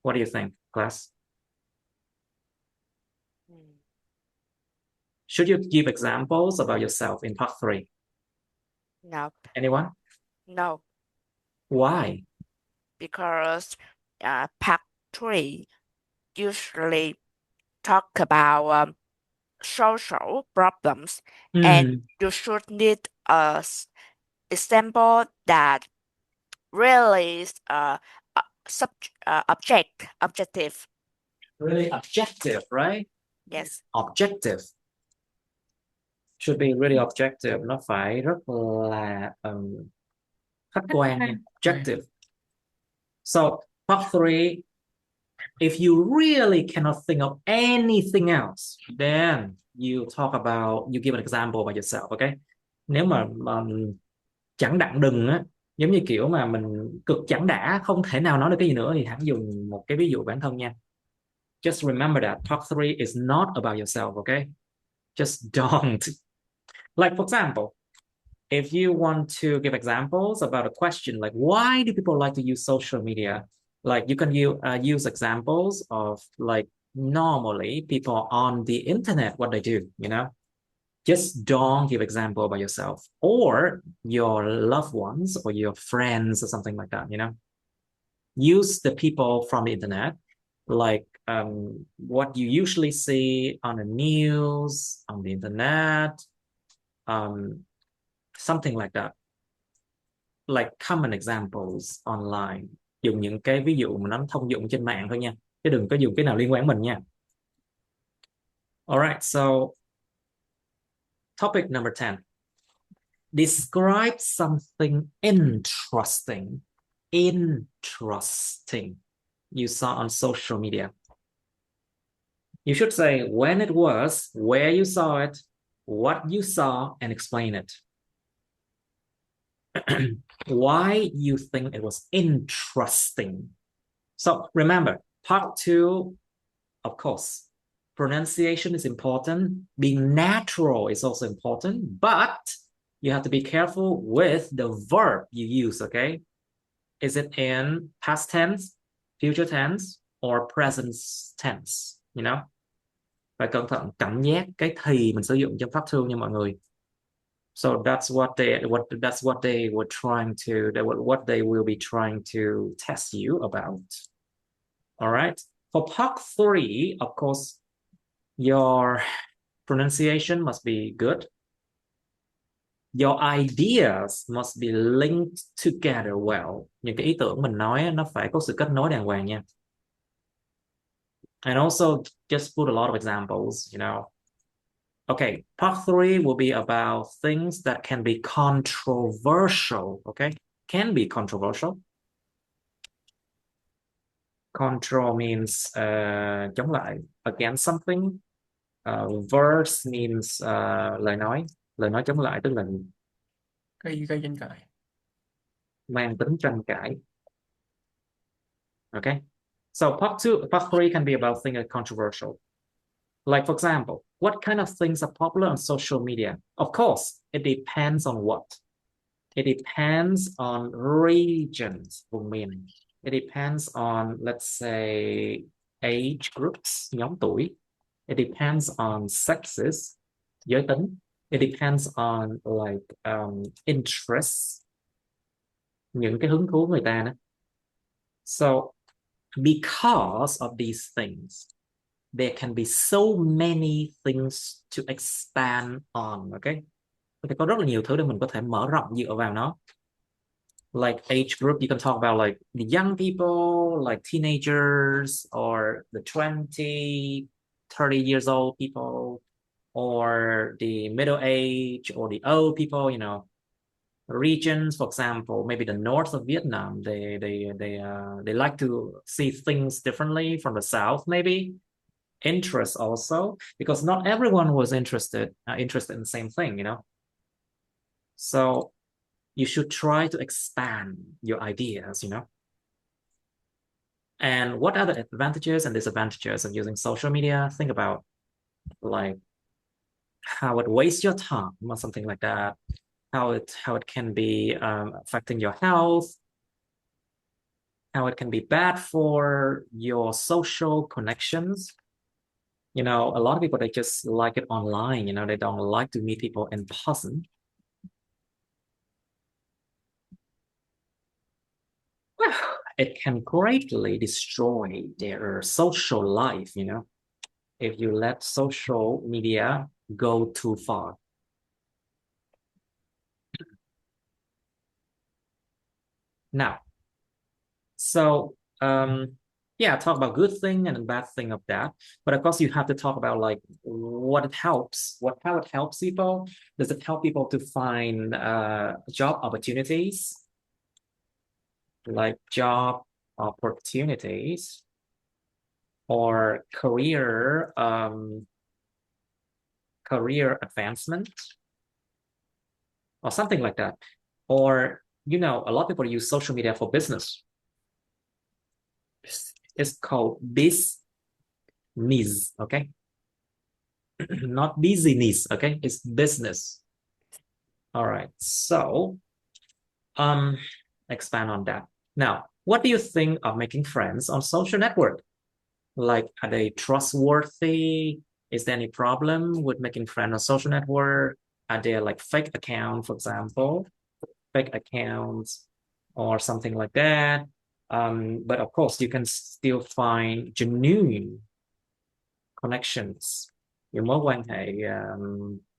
What do you think, class? Should you give examples about yourself in part 3?
No.
Anyone?
No.
Why?
Because part 3 usually talk about social problems, and you should need a example that really is objective.
Really objective, right?
Yes.
Objective. Should be really objective. Nó phải rất là khách quan nha. Objective. So part 3, if you really cannot think of anything else, then you give an example by yourself, okay? Nếu mà chẳng đặng đừng á, giống như kiểu mà mình cực chẳng đã, không thể nào nói được cái gì nữa thì hãy dùng một cái ví dụ bản thân nha. Just remember that part 3 is not about yourself, okay? Just don't. Like, for example, if you want to give examples about a question like why do people like to use social media, like you can use examples of like normally people on the internet, what they do, you know. Just don't give example by yourself or your loved ones or your friends or something like that, you know. Use the people from the internet, like what you usually see on the news, on the internet, something like that, like common examples online. Dùng những cái ví dụ mà nó thông dụng trên mạng thôi nha, chứ đừng có dùng cái nào liên quan mình nha. Alright, so topic number 10. Describe something interesting you saw on social media. You should say when it was, where you saw it, what you saw, and explain it. Why you think it was interesting. So remember, part 2, of course, pronunciation is important. Being natural is also important, but you have to be careful with the verb you use, okay? Is it in past tense, future tense, or present tense, you know? Phải cẩn thận cảnh giác cái thì mình sử dụng trong pháp thương nha mọi người. So that's what they were trying to, what they will be trying to test you about. All right. For part 3, of course, your pronunciation must be good. Your ideas must be linked together well. Những cái ý tưởng mình nói nó phải có sự kết nối đàng hoàng nha. And also just put a lot of examples, you know. Okay, part 3 will be about things that can be controversial, okay? Can be controversial. Control means chống lại, against something. Verse means lời nói chống lại tức là
gây tranh cãi,
mang tính tranh cãi. Okay, so part 3 can be about things that are controversial. Like, for example, what kind of things are popular on social media? Of course, it depends on what. It depends on regions, vùng miền. It depends on, let's say, age groups, nhóm tuổi. It depends on sexes, giới tính. It depends on like interests, những cái hứng thú người ta nữa. So because of these things, there can be so many things to expand on, okay? Thì có rất là nhiều thứ để mình có thể mở rộng dựa vào nó. Like age group, you can talk about like the young people, like teenagers, or the 20, 30 years old people, or the middle age, or the old people, you know. Regions, for example, maybe the north of Vietnam, they like to see things differently from the south, maybe. Interest also, because not everyone was interested in the same thing, you know. So you should try to expand your ideas, you know. And what are the advantages and disadvantages of using social media? Think about like how it wastes your time or something like that. How it can be affecting your health, how it can be bad for your social connections. You know, a lot of people, they just like it online, you know, they don't like to meet people in person. Well, it can greatly destroy their social life, you know, if you let social media go too far. Now, so yeah, talk about good thing and bad thing of that, but of course you have to talk about like what it helps, how it helps people. Does it help people to find job opportunities, like job opportunities, or career advancement, or something like that? Or, you know, a lot of people use social media for business. It's called business, okay? Not business, okay? It's business. All right, so expand on that. Now, what do you think of making friends on social network? Like, are they trustworthy? Is there any problem with making friends on social network? Are there like fake accounts, for example, fake accounts or something like that? But of course, you can still find genuine connections, những mối quan hệ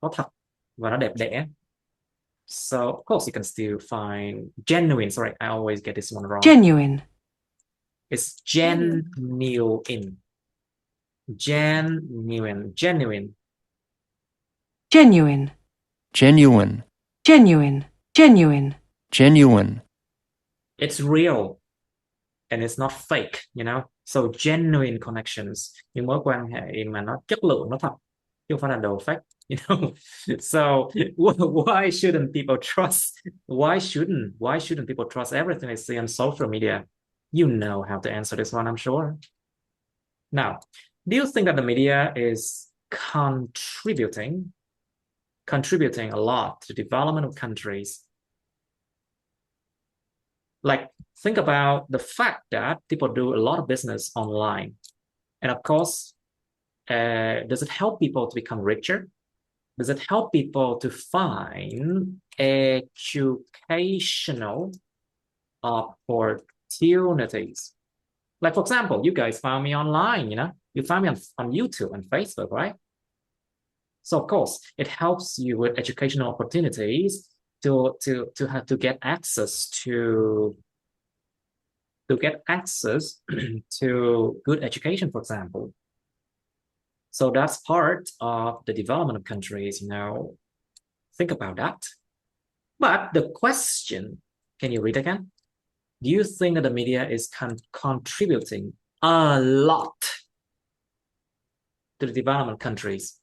có thật và nó đẹp đẽ. So of course you can still find genuine. Sorry, I always get this one wrong.
Genuine.
It's genuine. Genuine.
Genuine.
Genuine.
Genuine. Genuine.
Genuine.
It's real and it's not fake, you know. So genuine connections, những mối quan hệ mà nó chất lượng, nó thật, chứ không phải là đồ fake, you know. So why shouldn't people trust? Why shouldn't people trust everything they see on social media? You know how to answer this one, I'm sure. Now, do you think that the media is contributing a lot to the development of countries? Like, think about the fact that people do a lot of business online. And of course, does it help people to become richer? Does it help people to find educational opportunities? Like, for example, you guys found me online, you know, you found me on YouTube and Facebook, right? So of course, it helps you with educational opportunities to have to get access to to good education, for example. So that's part of the development of countries, you know. Think about that. But the question, can you read again? Do you think that the media is contributing a lot to the development countries?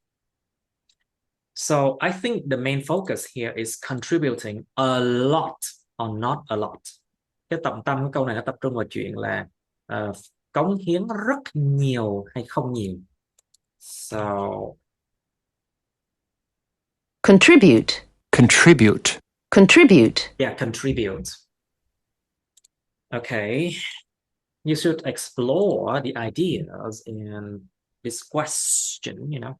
So I think the main focus here is contributing a lot or not a lot. Cái trọng tâm của câu này nó tập trung vào chuyện là cống hiến rất nhiều hay không nhiều. So
Contribute.
Contribute.
Contribute.
yeah, contribute. Okay, you should explore the ideas in this question, you know.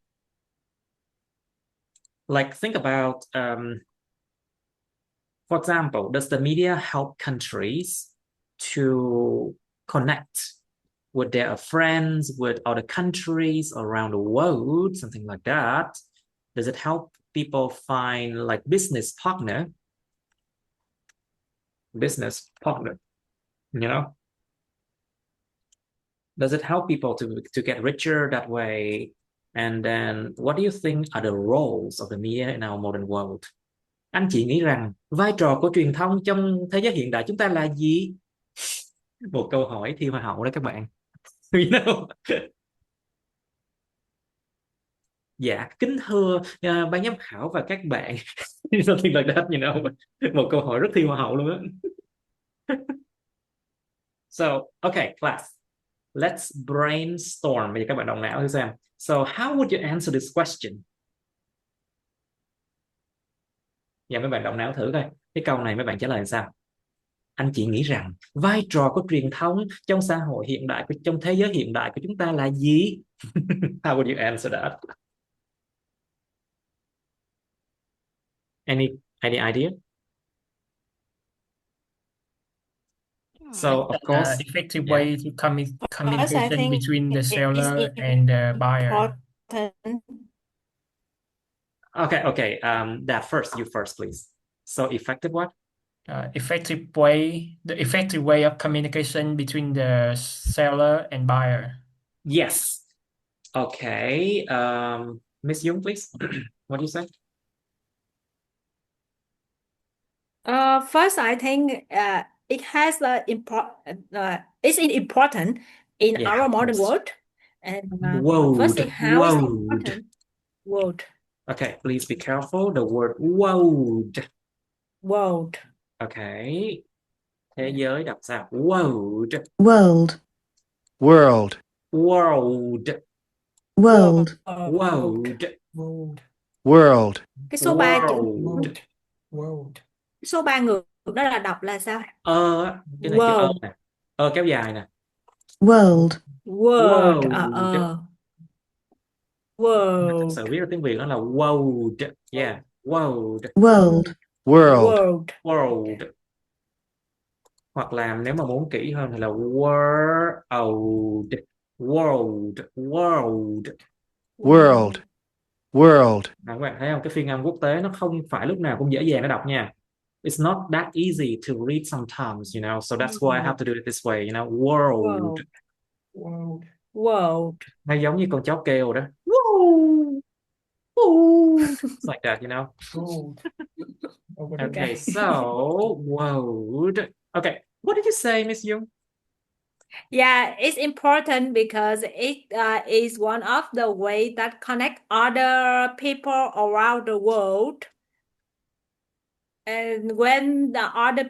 Like think about, for example, does the media help countries to connect with their friends, with other countries around the world, something like that? Does it help people find like business partner, you know? Does it help people to get richer that way? And then what do you think are the roles of the media in our modern world? Anh chị nghĩ rằng vai trò của truyền thông trong thế giới hiện đại chúng ta là gì? Một câu hỏi thi hoa hậu đó các bạn. You know? Dạ, kính thưa ban giám khảo và các bạn. Something like that, you know. Một câu hỏi rất thi hoa hậu luôn á. So, okay, class. Let's brainstorm. Bây giờ các bạn động não thử xem. So, how would you answer this question? Dạ, mấy bạn động não thử coi. Cái câu này mấy bạn trả lời sao? Anh chị nghĩ rằng vai trò của truyền thông trong xã hội hiện đại, trong thế giới hiện đại của chúng ta là gì? How would you answer that? Any idea? So of course,
effective
yeah.
way to communication
think
between the
it's
seller and the buyer.
important.
Okay. That first, you first, please. So effective what?
The effective way of communication between the seller and buyer.
Yes. Okay. Miss Young, please. What do you say?
First, I think it has it's important in
Yeah,
our
of
modern
course.
world. And first,
World.
how is
World.
important? World.
Okay, please be careful. The word world.
World.
Okay. Thế giới đọc sao? World.
World.
World.
World.
World.
World.
World.
World.
Cái số 3 chữ
World.
World.
cái số 3 ngược đó là đọc là sao?
Cái này chữ
World.
nè. Kéo dài nè.
World.
World.
World.
World.
Thực sự viết ra tiếng Việt đó là world. Yeah. World.
World.
World.
World.
World. Hoặc là nếu mà muốn kỹ hơn thì là world. World. World.
World. World.
Các bạn thấy không? Cái phiên âm quốc tế nó không phải lúc nào cũng dễ dàng để đọc nha. It's not that easy to read sometimes, you know. So that's why I have to do it this way, you know. World.
World.
World.
Nó giống như con chó kêu đó. Woo! Woo! It's like that, you know. Okay, so world. Okay, what did you say, Miss Young?
Yeah, it's important because it is one of the ways that connect other people around the world. And when the other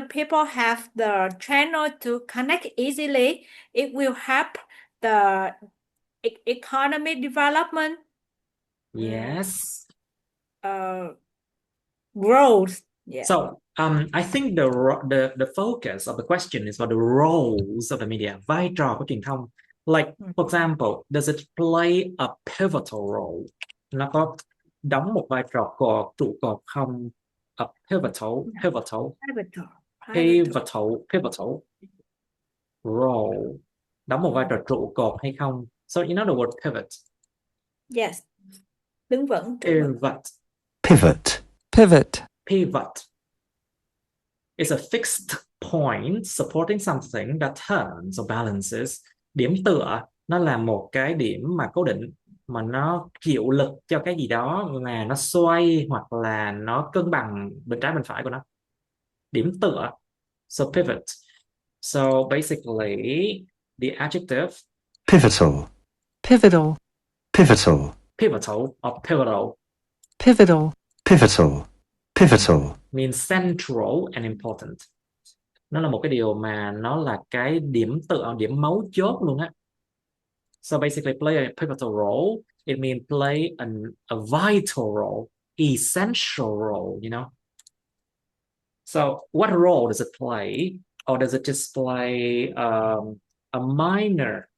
people have the channel to connect easily, it will help the economic development.
Yes.
Growth. Yeah.
So I think the focus of the question is about the roles of the media, vai trò của truyền thông. Like, for example, does it play a pivotal role? Nó có đóng một vai trò trụ cột không? A pivotal role. Đóng một vai trò trụ cột hay không? So you know the word pivot.
Yes. Đứng vững.
Pivot.
Is a fixed point supporting something that turns or balances. Điểm tựa nó là một cái điểm mà cố định mà nó chịu lực cho cái gì đó là nó xoay hoặc là nó cân bằng bên trái bên phải của nó. Điểm tựa. So pivot. So basically the adjective
Pivotal.
Pivotal.
Pivotal.
pivotal or pivotal
Pivotal.
Pivotal. Pivotal.
means central and important. Nó là một cái điều mà nó là cái điểm tựa, điểm mấu chốt luôn á. So basically play a pivotal role. It means play a vital role, essential role, you know. So what role does it play? Or does it just play a minor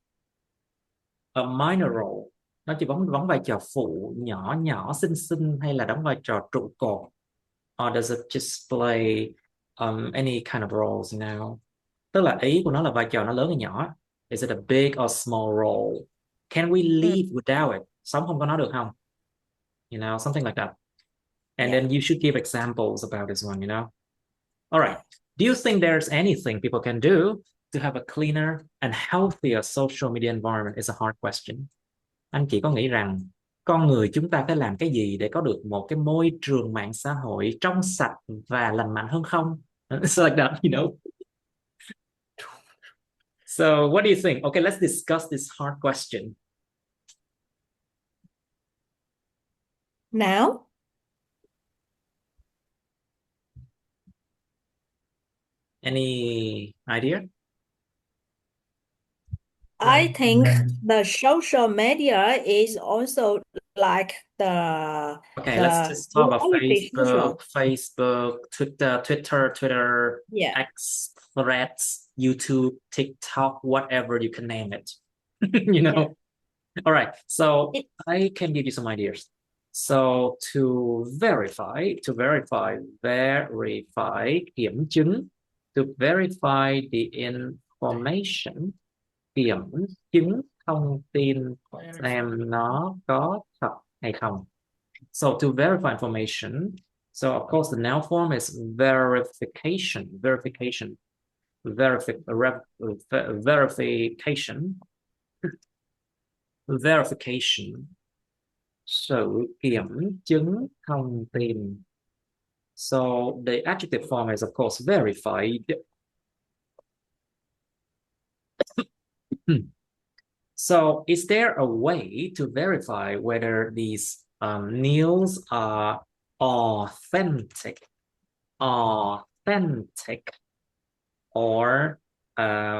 a minor role. Nó chỉ đóng vai trò phụ, nhỏ nhỏ, xinh xinh, hay là đóng vai trò trụ cột? Or does it just play any kind of roles, you know? Tức là ý của nó là vai trò nó lớn hay nhỏ. Is it a big or small role? Can we live without it? Sống không có nó được không? You know, something like that. And then you should give examples about this one, you know? All right. Do you think there's anything people can do to have a cleaner and healthier social media environment? Is a hard question. Anh chị có nghĩ rằng con người chúng ta phải làm cái gì để có được một cái môi trường mạng xã hội trong sạch và lành mạnh hơn không? It's like that, you know. So what do you think? Okay, let's discuss this hard question.
Now,
Any idea?
I think the social media is also like the
Okay, let's just talk about
reality social.
Facebook, Twitter,
Yeah.
X, Threads, YouTube, TikTok, whatever you can name it. You know? All right, so I can give you some ideas. So to verify, kiểm chứng, to verify the information, kiểm chứng thông tin xem nó có thật hay không. So to verify information, so of course the noun form is verification, verification. Sự kiểm chứng thông tin. So the adjective form is of course verified. So is there a way to verify whether these meals are authentic, or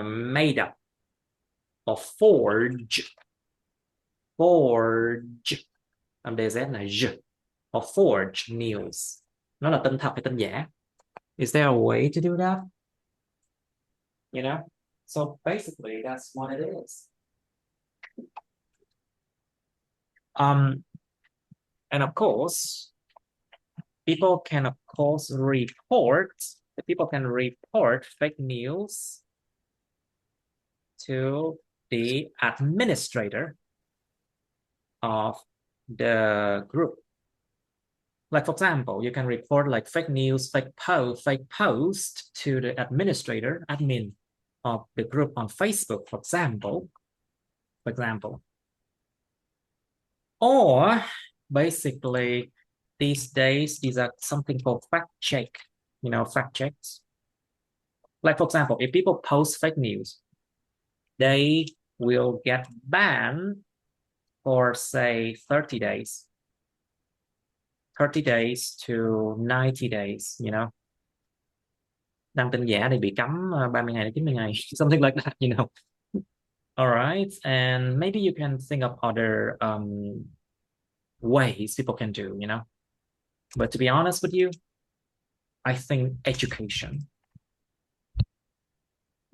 made up, or forged? Âm DZ là j, or forged news. Nó là tin thật hay tin giả? Is there a way to do that? You know? So basically that's what it is. And of course, people can report fake news to the administrator of the group. Like for example, you can report like fake news, fake post to the admin of the group on Facebook, for example. Or basically these days, these are something called fact check, you know, fact checks. Like for example, if people post fake news, they will get banned for say 30 days to 90 days, you know. Đăng tin giả thì bị cấm 30 ngày đến 90 ngày, something like that, you know. All right, and maybe you can think of other ways people can do, you know. But to be honest with you, I think education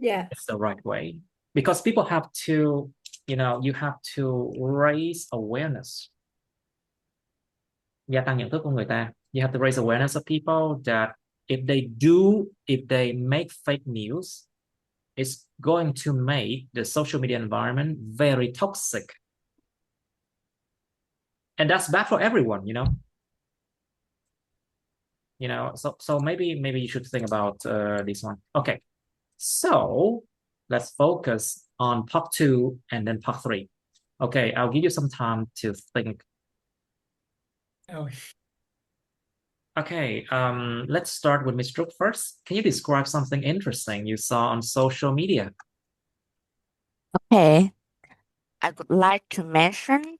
is the right way, because people have to, you know, you have to raise awareness. Gia tăng nhận thức của người ta. You have to raise awareness of people that if they make fake news, it's going to make the social media environment very toxic. And that's bad for everyone, you know. You know, so maybe you should think about this one. Okay, so let's focus on part 2 and then part 3. Okay, I'll give you some time to think. Okay, let's start with Ms. Trúc first. Can you describe something interesting you saw on social media?
Okay, I would like to mention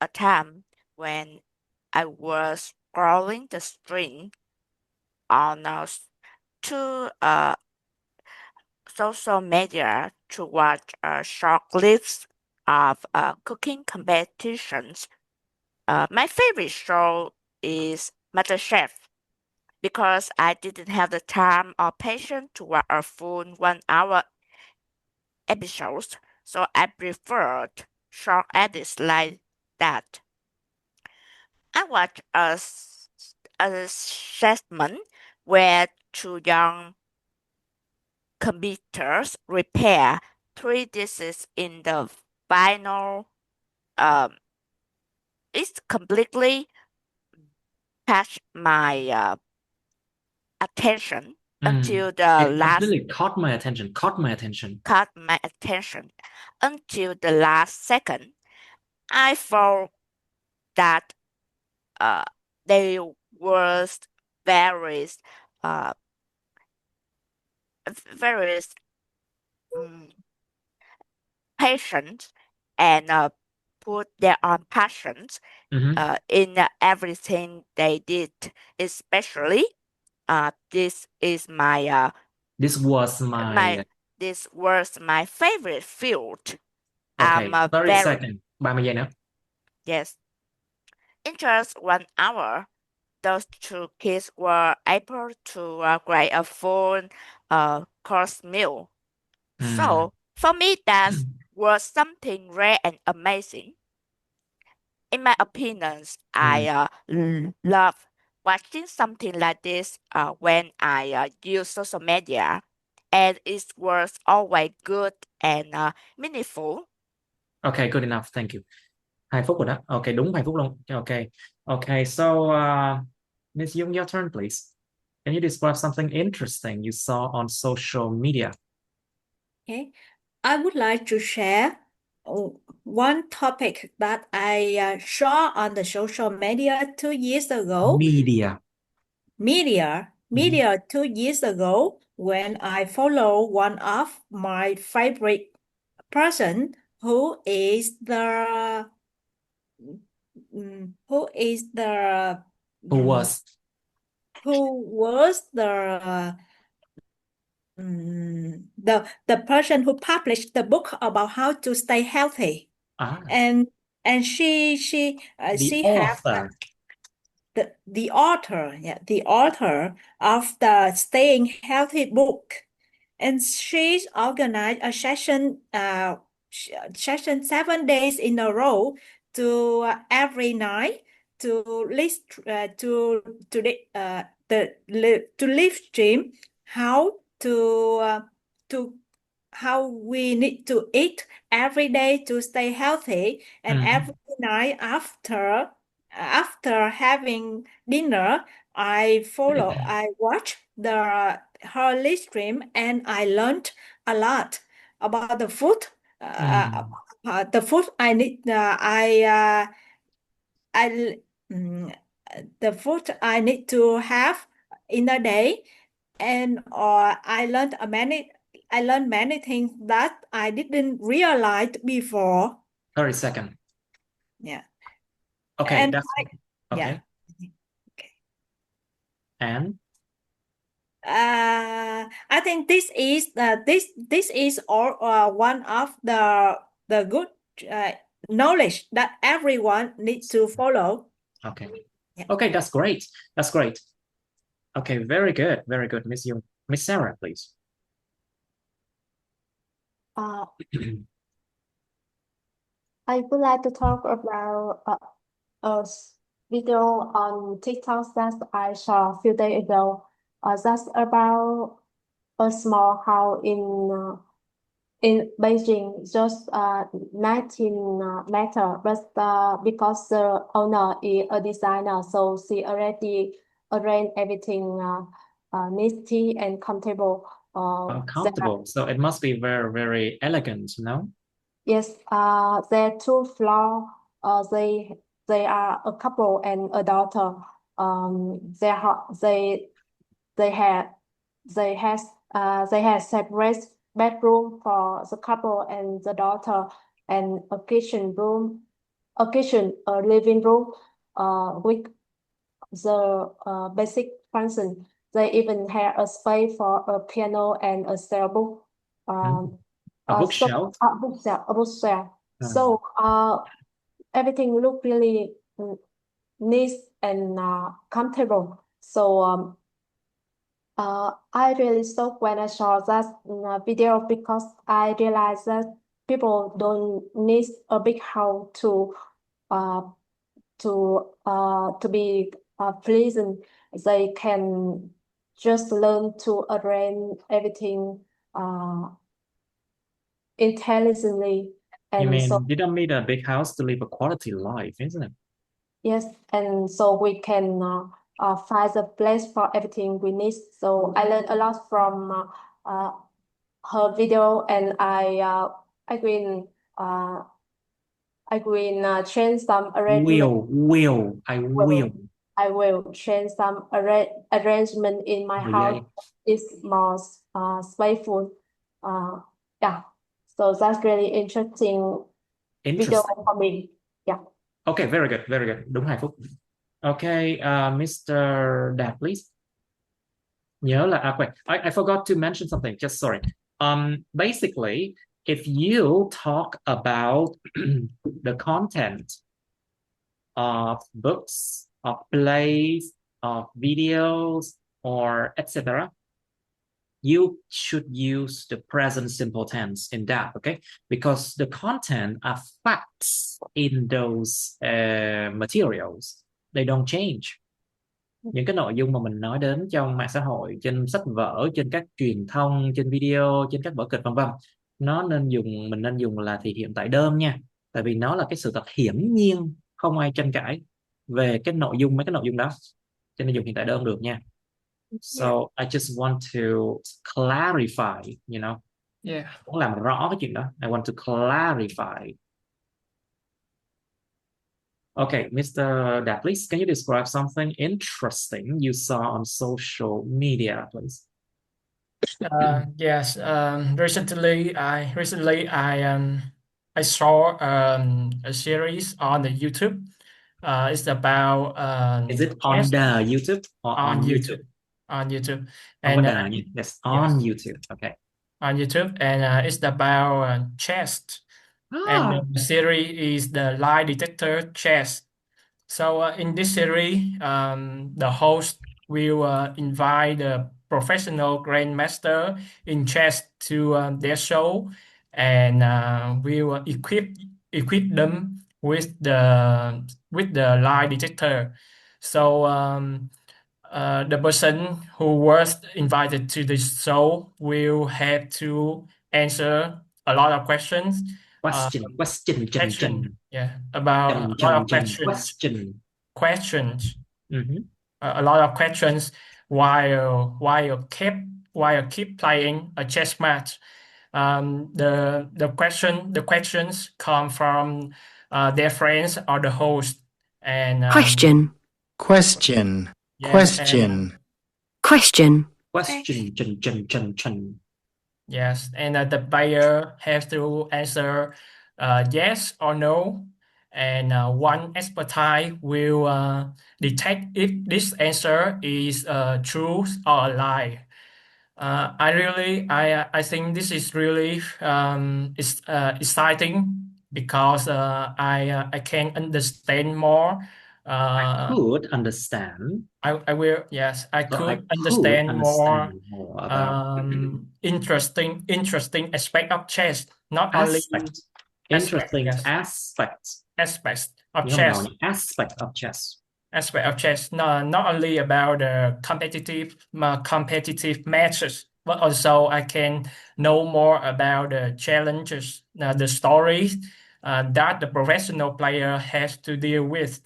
a time when I was scrolling the screen on to social media to watch short clips of cooking competitions. My favorite show is MasterChef because I didn't have the time or patience to watch a full 1 hour episode, so I preferred short edits like that. I watched a segment where two young computers repair three discs in the final. It's completely catch my attention until the
It
last
completely caught my attention.
caught my attention until the last second. I thought that they were very uh very patient and put their own passions in everything they did. Especially, this is my
This was my
this was my favorite field.
okay,
I'm
30 seconds. 30 giây nữa.
Yes. In just 1 hour, those two kids were able to create a full course meal. So for me, that was something rare and amazing. In my opinions, I love watching something like this when I use social media, and it was always good and meaningful.
Okay, good enough. Thank you. 2 phút rồi đó. Okay, đúng 2 phút luôn. Okay. Okay, so Miss Dung, your turn, please. Can you describe something interesting you saw on social media?
Okay, I would like to share one topic that I saw on the social media 2 years ago. Media 2 years ago, when I follow one of my favorite person who was the person who published the book about how to stay healthy. And she have the author of the Staying Healthy book, and she's organized a session 7 days in a row to every night to list to live stream how how we need to eat every day to stay healthy, and every night after having dinner, I watch her live stream, and I learned a lot about the food. The food I need, the food I need to have in a day, and I learned many things that I didn't realize before.
30 seconds.
Yeah.
Okay,
and
that's okay.
Yeah. Okay.
And
I think this is all one of the good knowledge that everyone needs to follow.
okay.
Yeah.
Okay, that's great. That's great. Okay, very good. Very good, Miss Dung. Miss Sarah, please.
I would like to talk about a video on TikTok that I saw a few days ago. That's about a small house in Beijing, just 19 meter, but because the owner is a designer, so she already arranged everything neatly and comfortable.
Comfortable. So it must be very, very elegant, no?
Yes, there are 2 floors. They are a couple and a daughter. They have separate bedroom for the couple and the daughter, and a living room, with the basic function. They even have a space for a piano and a cell book.
A bookshelf.
A bookshelf. So everything look really neat and comfortable. So I really shocked when I saw that video, because I realized that people don't need a big house to be pleasant. They can just learn to arrange everything intelligently,
You
and
mean
so
you don't need a big house to live a quality life, isn't it?
yes, and so we can find a place for everything we need. So I learned a lot from her video, and I will change some arrangement. I will change some arrangement in my house. It's more spaceful. Yeah. So that's really interesting video
Interesting.
for me. Yeah.
Okay, very good, very good. Đúng 2 phút. Okay, Mr. Đạt, please. Nhớ là wait, I forgot to mention something. Just sorry. Basically, if you talk about the content of books, of plays, of videos, or etc., you should use the present simple tense in that, okay? Because the content are facts in those materials. They don't change. Những cái nội dung mà mình nói đến trong mạng xã hội, trên sách vở, trên các truyền thông, trên video, trên các vở kịch vân vân, mình nên dùng là thì hiện tại đơn nha. Tại vì nó là cái sự thật hiển nhiên, không ai tranh cãi về cái nội dung, mấy cái nội dung đó. Cho nên dùng hiện tại đơn được nha. So I just want to clarify, you know.
Yeah.
Muốn làm rõ cái chuyện đó. I want to clarify. Okay, Mr. Dat, please, can you describe something interesting you saw on social media, please?
Yes. Recently, I saw a series on the YouTube. It's about
Is it on the YouTube or on YouTube?
On YouTube.
And
yes,
on YouTube. Okay.
On YouTube, and it's about chess. And the series is the lie detector chess. So in this series, the host will invite the professional grandmaster in chess to their show, and will equip them with the lie detector. So the person who was invited to the show will have to answer a lot of questions.
Question.
Yeah, about a lot of questions.
Mm-hmm.
A lot of questions while keep playing a chess match. The questions come from their friends or the host, and
Question.
yes,
Question.
Yes, and the player has to answer yes or no, and one expertise will detect if this answer is true or a lie. I think this is really exciting because I can understand more.
I could understand.
I will, yes, I could
understand
more
about
interesting aspect of chess, not
aspect. Interesting
yes. Aspects of chess.
Aspect of chess.
Aspect of chess. No, not only about the competitive matches, but also I can know more about the challenges, the stories that the professional player has to deal with.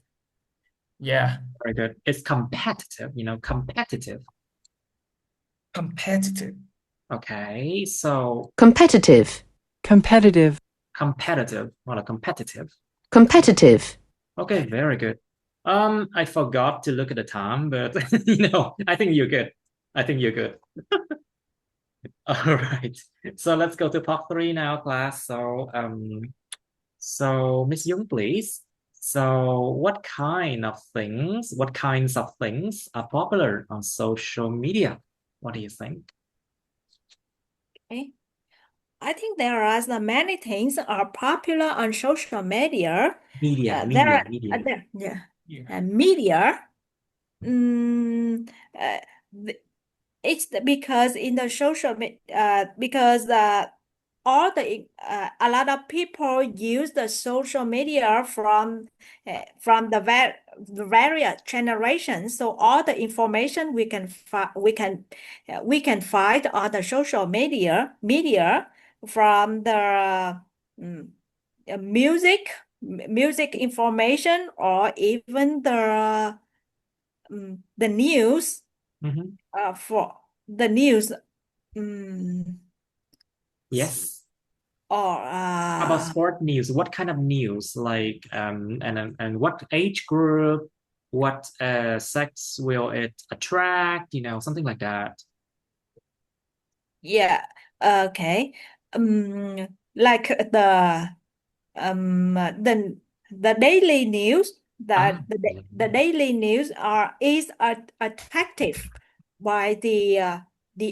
Yeah.
Very good. It's competitive, you know, competitive. Okay, so
competitive,
not a competitive.
competitive,
Okay, very good. I forgot to look at the time, but you know, I think you're good. All right. So let's go to part 3 now, class. So Miss Young, please. So what kinds of things are popular on social media? What do you think?
Okay. I think there are many things are popular on social media.
Media.
It's because in the social a lot of people use the social media from the various generations. So all the information we can find on the social media from the music information, or even the news. For the news.
Yes.
Or
About sport news, what kind of news? Like and what age group, what sex will it attract, something like that.
Yeah. Okay. Like the daily news, that the daily news is attractive by the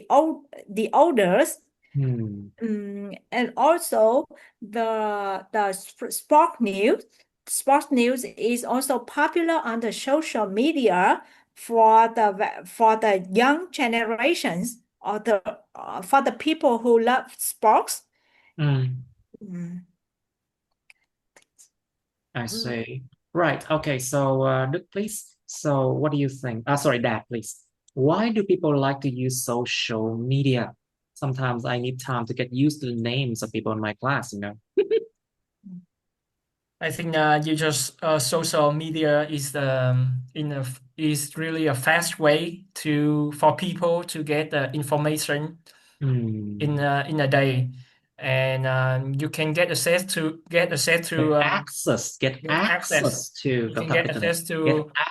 olders. And also the sports news is also popular on the social media for the young generations, or for the people who love sports.
I see. Right. Okay. So, Đức, please. So, what do you think? Sorry, Dad, please. Why do people like to use social media? Sometimes I need time to get used to the names of people in my class,
I think you just social media is is really a fast way for people to get the information in a day, and you can get access to
access to
you can get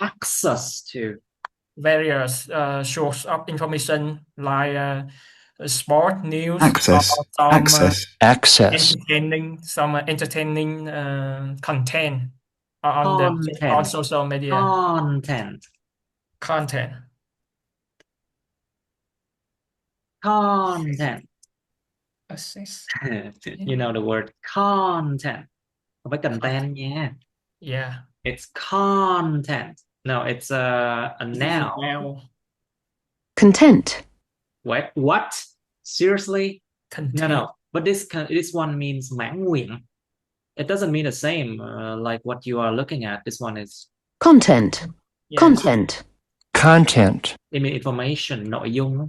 access to various source of information, like sport news, or some entertaining content on social media. Content. Access.
You know the word content. Không phải content nha.
Yeah.
It's content. No, it's a noun.
Content.
Wait, what? Seriously?
Content.
No. But this one means mãn nguyện. It doesn't mean the same like what you are looking at. This one is
Content.
Yes.
Content.
Content.
It means information, nội dung.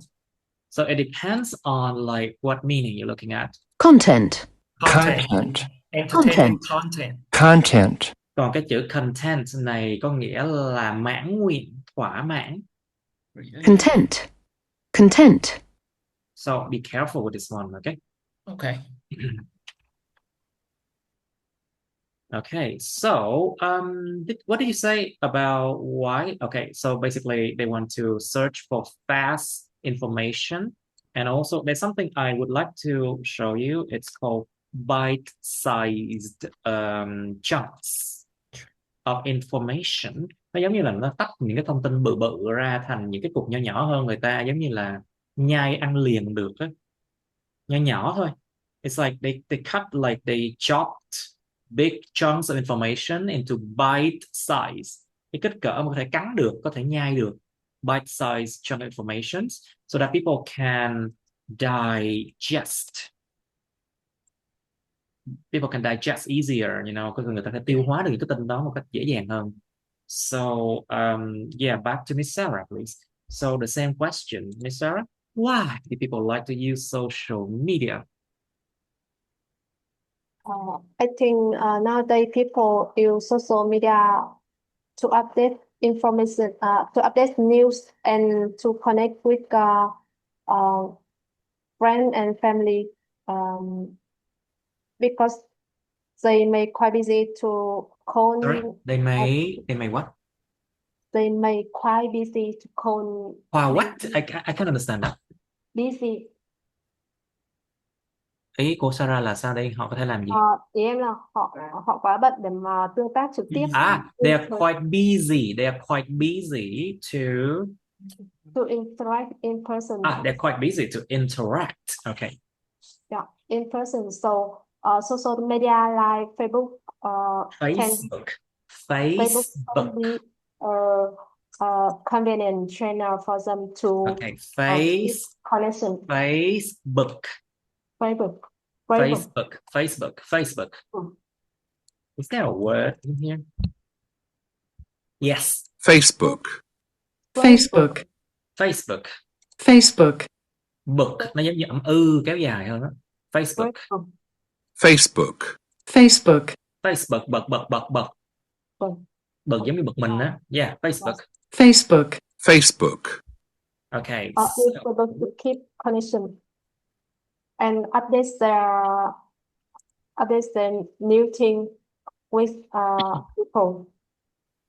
So it depends on like what meaning you're looking at.
Content.
Content.
Entertaining content.
Content.
Còn cái chữ content này có nghĩa là mãn nguyện, thỏa mãn.
Content. Content.
So be careful with this one, okay?
Okay.
Okay, so what did you say about why? Okay, so basically they want to search for fast information. And also there's something I would like to show you. It's called bite-sized chunks of information. Nó giống như là nó tách những cái thông tin bự bự ra thành những cái cục nhỏ nhỏ hơn, người ta giống như là nhai ăn liền được á. Nhỏ nhỏ thôi. It's like they cut, like they chopped big chunks of information into bite size. Cái kích cỡ mà có thể cắn được, có thể nhai được. Bite size chunk of information so that people can digest. People can digest easier, có người ta có thể tiêu hóa được những cái tin đó một cách dễ dàng hơn. So, yeah, back to Miss Sarah, please. So the same question, Miss Sarah, why do people like to use social media?
I think nowadays people use social media to update information, to update news, and to connect with friends and family, because they may quite busy to call.
Sorry, they may what?
They may quite busy to call.
What? I can't understand that.
Busy.
Ý của Sarah là sao đây? Họ có thể làm gì?
Ý em là họ quá bận để mà tương tác trực tiếp.
They are quite busy. They are quite busy
to interact in person.
They're quite busy to interact. Okay.
Yeah, in person. So social media like Facebook, Facebook can be convenient channel for them to
connection.
Facebook Facebook.
Facebook. Is there a word in here? Yes.
Facebook.
Facebook.
Facebook.
Facebook.
Bực nó giống như kéo dài hơn đó. Facebook.
Facebook.
Facebook.
Facebook bực giống như bực mình á. Yeah, Facebook.
Facebook.
Facebook.
Okay.
You're supposed to keep connection and update the new thing with people.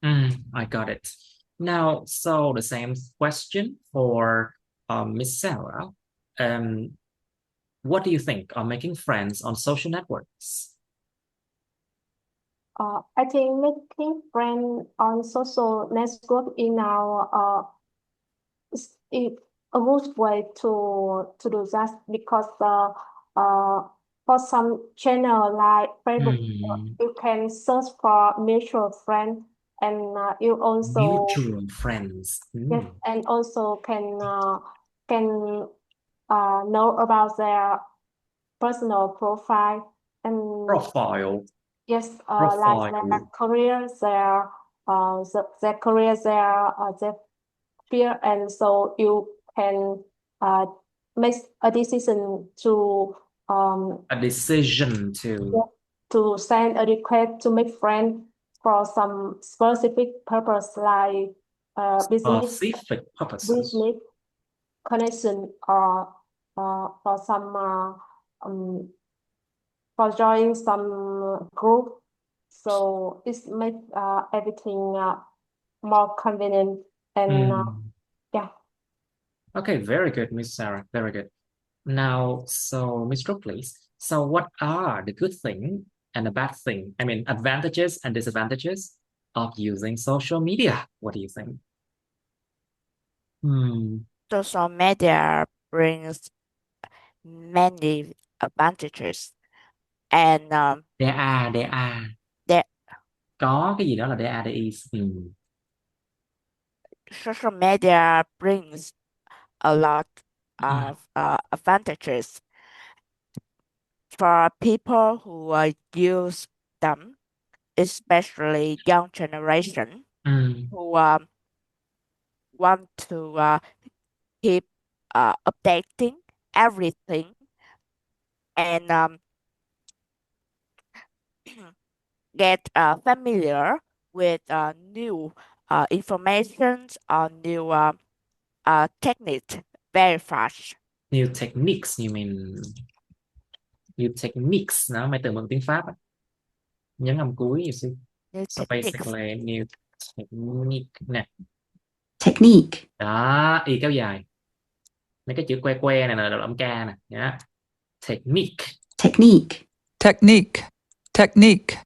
I got it. Now, so the same question for Miss Sarah. What do you think of making friends on social networks?
I think making friends on social network is now is a good way to do that because for some channel like Facebook, you can search for mutual friends and you also
Mutual friends.
yes, and also can know about their personal profile and
Profile.
yes,
Profile.
like their career, their career, their fear, and so you can make a decision to
A decision to
send a request to make friends for some specific purpose like business connection or for some for joining some group. So it makes everything more convenient and yeah.
Okay, very good, Miss Sarah. Very good. Now, so Miss Brooke, please. So what are the good thing and the bad thing? I mean, advantages and disadvantages of using social media. What do you think?
Social media brings many advantages and
có cái gì đó là there is.
Social media brings a lot of advantages for people who use them, especially young generation who want to keep updating everything and get familiar with new information or new techniques very fast.
New techniques, you mean new techniques, nó mấy từ bằng tiếng Pháp á. Nhấn âm cuối you see.
New
So
techniques.
basically new technique nè.
Technique.
Đó, y kéo dài. Mấy cái chữ que que này là âm ca nè, nhá. Technique.
Technique.
Technique. Technique.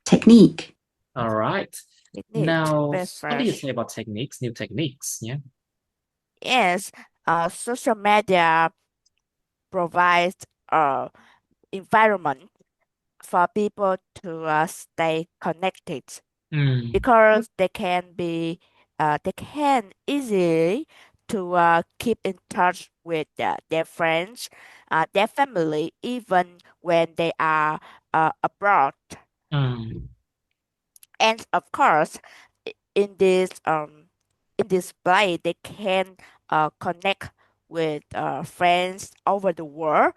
Technique.
All right.
Technique.
Now,
Very
what do you
fresh.
say about techniques, new techniques? Yeah.
Yes, social media provides environment for people to stay connected because they can easily to keep in touch with their friends, their family, even when they are abroad. And of course, in this play, they can connect with friends over the world.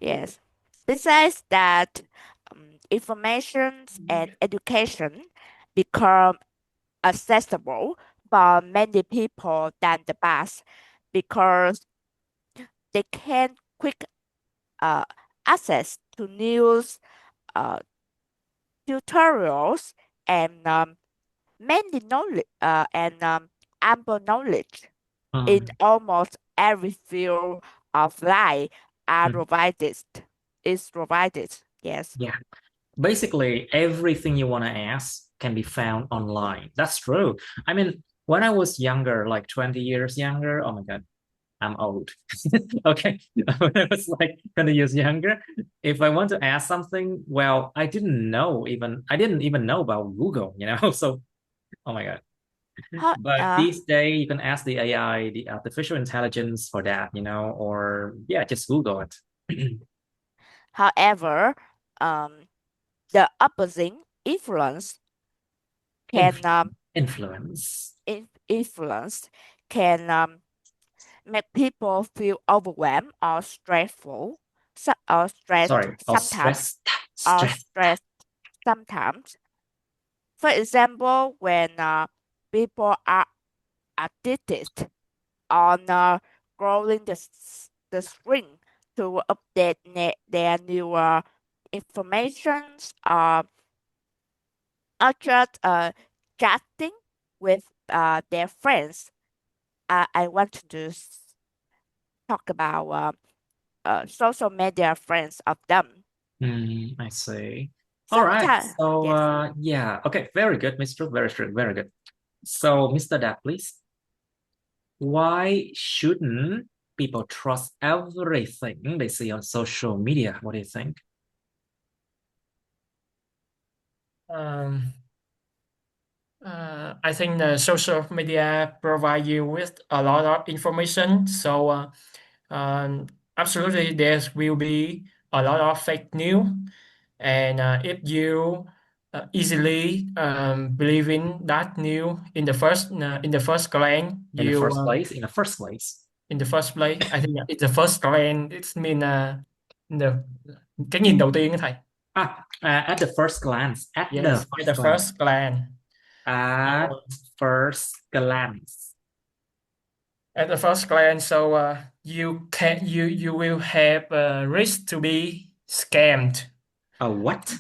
Yes. Besides that, information and education become accessible for many people than the past because they can quick access to news, tutorials, and many knowledge and ample knowledge in almost every field of life is provided. Yes.
Yeah. Basically, everything you want to ask can be found online. That's true. I mean, when I was younger, like 20 years younger, oh my God, I'm old. Okay. When I was like 20 years younger, if I want to ask something, well, I didn't even know about Google, you know? So, oh my God. But these days, you can ask the AI, the artificial intelligence for that, or yeah, just Google it.
However, the opposing influence can
Influence.
influence can make people feel overwhelmed or stressful, or stressed
Sorry, or
sometimes,
stressed.
sometimes. For example, when people are addicted on scrolling the screen to update their new informations, or just chatting with their friends. I want to talk about social media friends of them.
I see. All right.
Sometimes,
So,
yes.
yeah. Okay. Very good, Mr. Very true. Very good. So, Mr. Dad, please. Why shouldn't people trust everything they see on social media? What do you think?
I think the social media provide you with a lot of information. So absolutely, there will be a lot of fake news, and if you easily believe in that news in the first glance,
In the
you
first place? In the first place.
in the first place, I think it's the first glance. It mean the cái nhìn đầu tiên á thầy.
At the first glance. At the
Yes, at the
first glance.
first glance.
At first glance.
At the first glance, so you will have a risk to be scammed.
A what?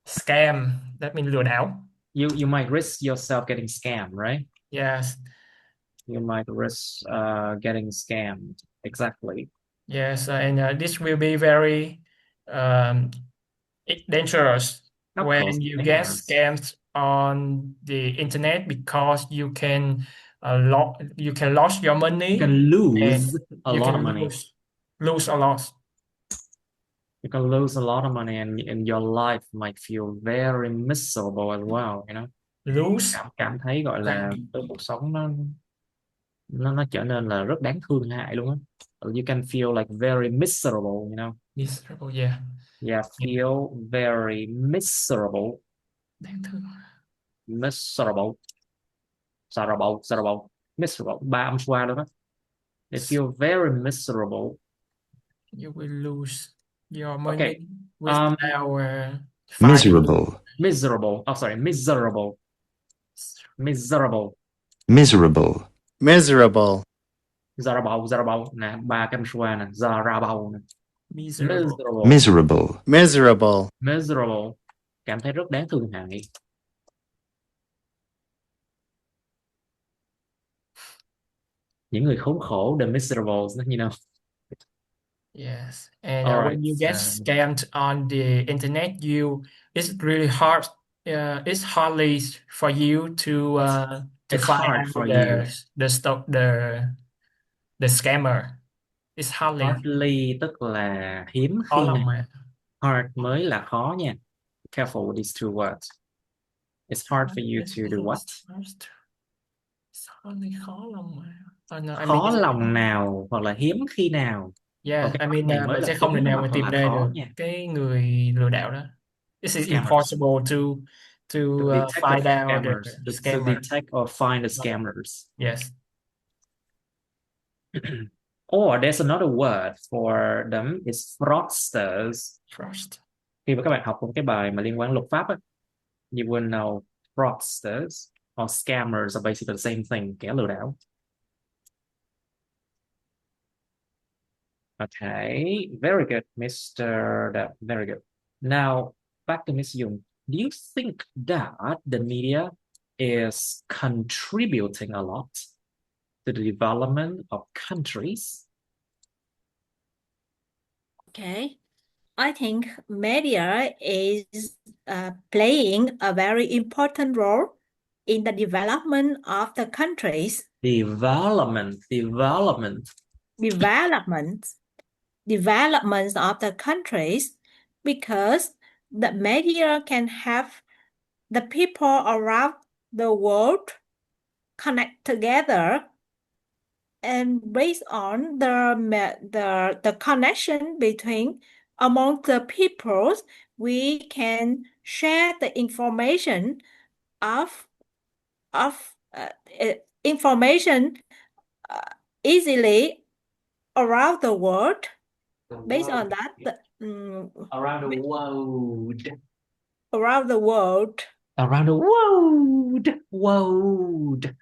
Scam, that means lừa đảo.
You might risk yourself getting scammed, right?
Yes.
You might risk getting scammed. Exactly.
Yes, and this will be very dangerous
Of
when
course,
you get
dangerous.
scammed on the internet, because you can lose your money.
You can lose a
you
lot
can
of money.
lose a lot.
You can lose a lot of money, and your life might feel very miserable as well,
Lose.
Cảm thấy gọi là cái cuộc sống nó trở nên là rất đáng thương hại luôn á. You can feel like very miserable,
Miserable, yeah.
Yeah, feel very miserable.
Đáng thương.
Miserable. Miserable. Ba âm xoa luôn á. They feel very miserable.
You will lose your money
Okay.
without
Miserable.
Miserable. Oh, sorry. Miserable. Miserable.
Miserable.
Miserable.
Miserable. Nè, ba cái âm xoa nè. Miserable nè.
Miserable.
Miserable.
Miserable.
Miserable. Cảm thấy rất đáng thương hại. Những người khốn khổ, the miserables,
Yes, and
All
when
right,
you get scammed on the internet, it's really hard. It's hardly for you to
it's
find
hard
out
for you.
the scammer. It's
Hardly tức là hiếm khi
khó lòng
nào.
mà.
Hard mới là khó nha. Careful with these two words. It's hard for you to do what?
It's hardly khó lòng mà. No,
Khó lòng nào hoặc là hiếm khi nào.
Yeah,
Còn cái này mới
mình
là
sẽ không thể
hiếm
nào
hoặc
mà tìm
là
ra
khó
được
nha.
cái người lừa đảo đó. This is
Scammers.
impossible to
detect
find
the
out
scammers.
the
To
scammer.
detect or find the scammers.
Yes.
Or there's another word for them. It's fraudsters.
Frost.
Khi mà các bạn học một cái bài mà liên quan luật pháp á, you will know fraudsters or scammers are basically the same thing, kẻ lừa đảo. Okay, very good, Mr. Depp, very good. Now, back to Miss Young. Do you think that the media is contributing a lot to the development of countries?
Okay. I think media is playing a very important role in the development of the countries.
Development
of the countries, because the media can have the people around the world connect together, and based on the connection between among the peoples, we can share the information of information easily around the world. Based on that,
Around the world.
around the world.
Around the world. World.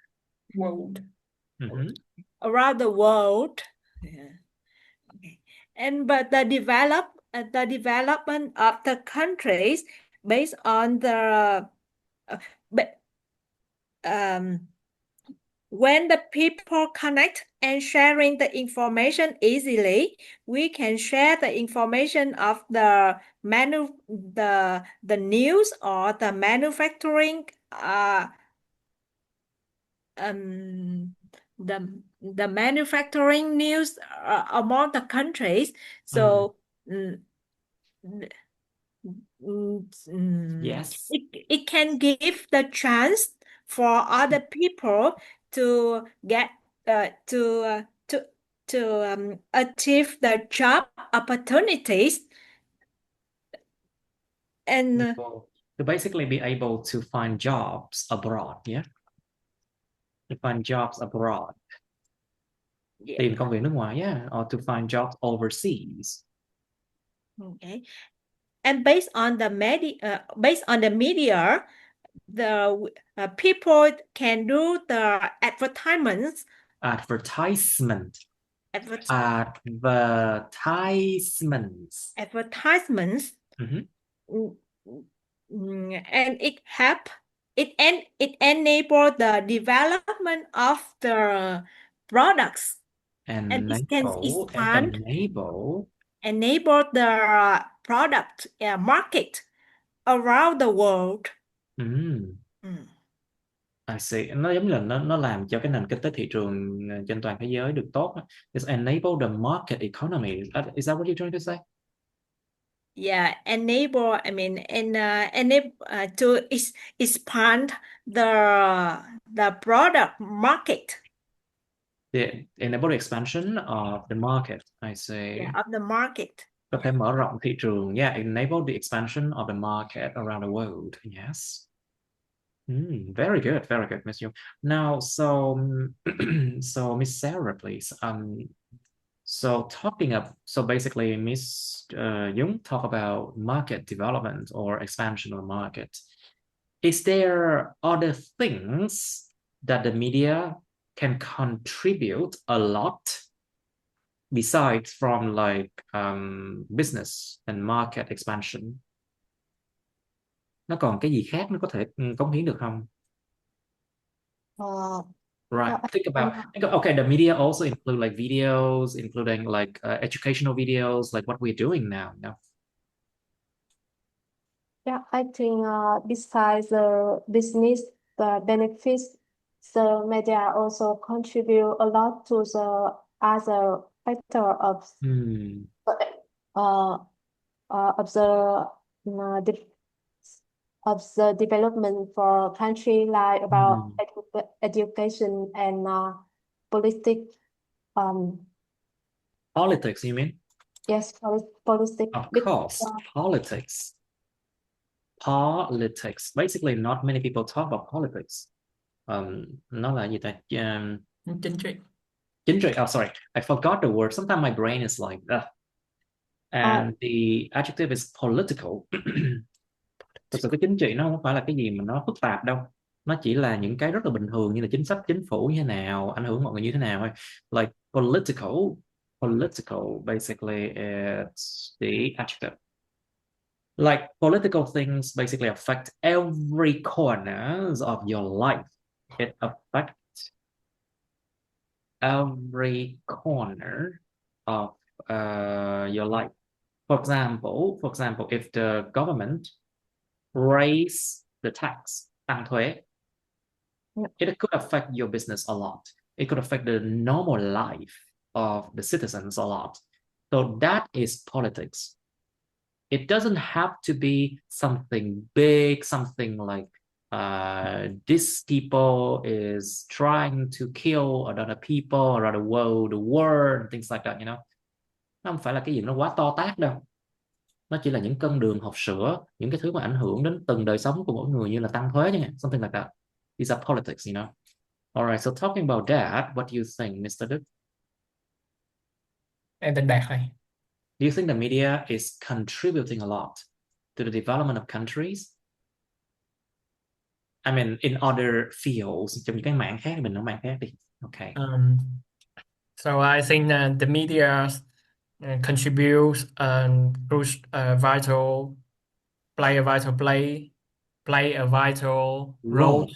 World.
Mhm.
Around the world. Yeah. Okay. And but the development of the countries based on the but when the people connect and sharing the information easily, we can share the information of the news or the manufacturing the manufacturing news among the countries. So
Yes.
it can give the chance for other people to get to achieve the job opportunities and
To basically be able to find jobs abroad, yeah? To find jobs abroad. Tìm công việc nước ngoài, yeah, or to find jobs overseas.
Okay. And based on the media, the people can do the advertisements.
Advertisements.
And it enable the development of the products. And it can enable the product market around the world.
I see. Nó giống như là nó làm cho cái nền kinh tế thị trường trên toàn thế giới được tốt. It's enable the market economy. Is that what you're trying to say?
Yeah, enable. I mean, enable to expand the product market.
The enable the expansion of the market. I see.
Yeah, of the market.
Có thể mở rộng thị trường. Yeah, enable the expansion of the market around the world. Yes. Very good, Miss Young. Now, so Miss Sarah, please. So basically, Miss Young talk about market development or expansion of the market. Is there other things that the media can contribute a lot besides from like business and market expansion? Nó còn cái gì khác nó có thể cống hiến được không? Right. Think about okay. The media also include like videos, including like educational videos, like what we're doing now. No?
Yeah, I think besides the business, the benefits, the media also contribute a lot to the other factor of the development for country, like about education and politics.
Politics, you mean?
Yes, politics.
Of course, politics. Politics. Basically, not many people talk about politics. Nó là gì ta?
Chính trị.
Chính trị. Oh, sorry, I forgot the word. Sometimes my brain is like that. And the adjective is political. Thực sự cái chính trị nó không phải là cái gì mà nó phức tạp đâu. Nó chỉ là những cái rất là bình thường như là chính sách chính phủ như thế nào, ảnh hưởng mọi người như thế nào thôi. Like political basically it's the adjective. Like political things basically affect every corners of your life. It affects every corner of your life. For example, if the government raise the tax, tăng thuế, it could affect your business a lot. It could affect the normal life of the citizens a lot. So that is politics. It doesn't have to be something big, something like This people is trying to kill another people around the world, things like that, you know. Nó không phải là cái gì nó quá to tát đâu, nó chỉ là những cân đường hộp sữa, những cái thứ mà ảnh hưởng đến từng đời sống của mỗi người, như là tăng thuế chẳng hạn, something like that. These are politics, you know. Alright, so talking about that, what do you think, Mr. Đức?
Em tên Đạt này.
Do you think the media is contributing a lot to the development of countries? I mean, in other fields, trong những cái mảng khác, mình nói mảng khác đi. Okay.
So I think the media contributes play a vital role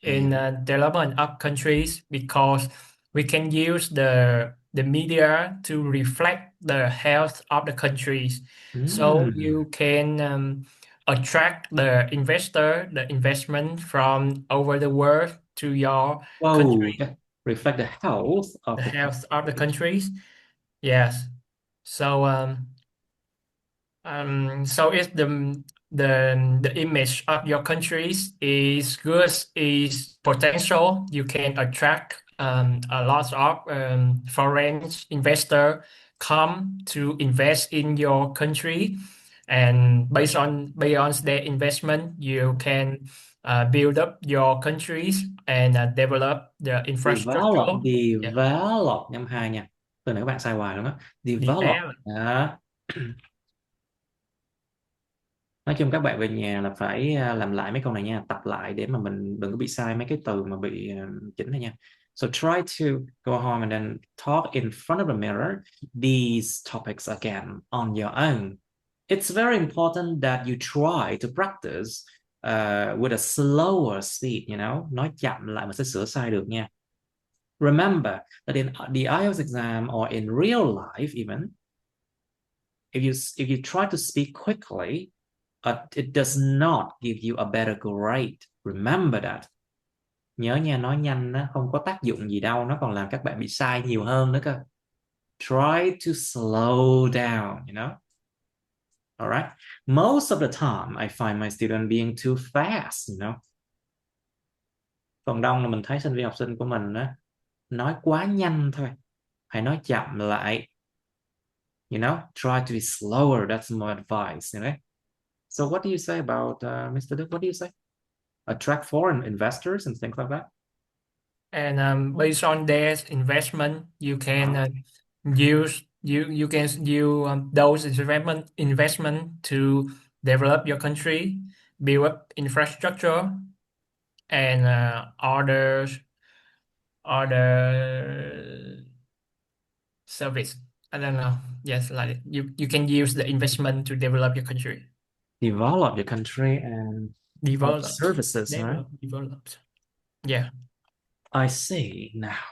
in development of countries, because we can use the media to reflect the health of the countries. So you can attract the investment from over the world to your country.
Reflect the health of
the countries. Yes. So so if the image of your countries is good, is potential, you can attract a lot of foreign investor come to invest in your country, and based on their investment, you can build up your countries and develop the infrastructure.
Develop nhâm hai nha, từ nãy các bạn sai hoài luôn á. Develop. Nói chung các bạn về nhà là phải làm lại mấy câu này nha, tập lại để mà mình đừng có bị sai mấy cái từ mà bị chỉnh này nha. So try to go home and then talk in front of the mirror these topics again on your own. It's very important that you try to practice with a slower speed, you know, nói chậm lại mà sẽ sửa sai được nha. Remember that in the IELTS exam or in real life even, if you try to speak quickly, it does not give you a better grade. Remember that. Nhớ nha, nói nhanh nó không có tác dụng gì đâu, nó còn làm các bạn bị sai nhiều hơn nữa cơ. Try to slow down, you know. All right. Most of the time, I find my student being too fast, you know. Phần đông là mình thấy sinh viên học sinh của mình á, nói quá nhanh thôi. Hãy nói chậm lại. You know, try to be slower. That's my advice, you know. So what do you say about Mr. Đức? What do you say? Attract foreign investors and things like that?
And based on their investment, you can use those investment to develop your country, build up infrastructure, and other service. I don't know. Yes, like you can use the investment to develop your country.
Develop your country and develop services, right?
Developed. Yeah.
I see now.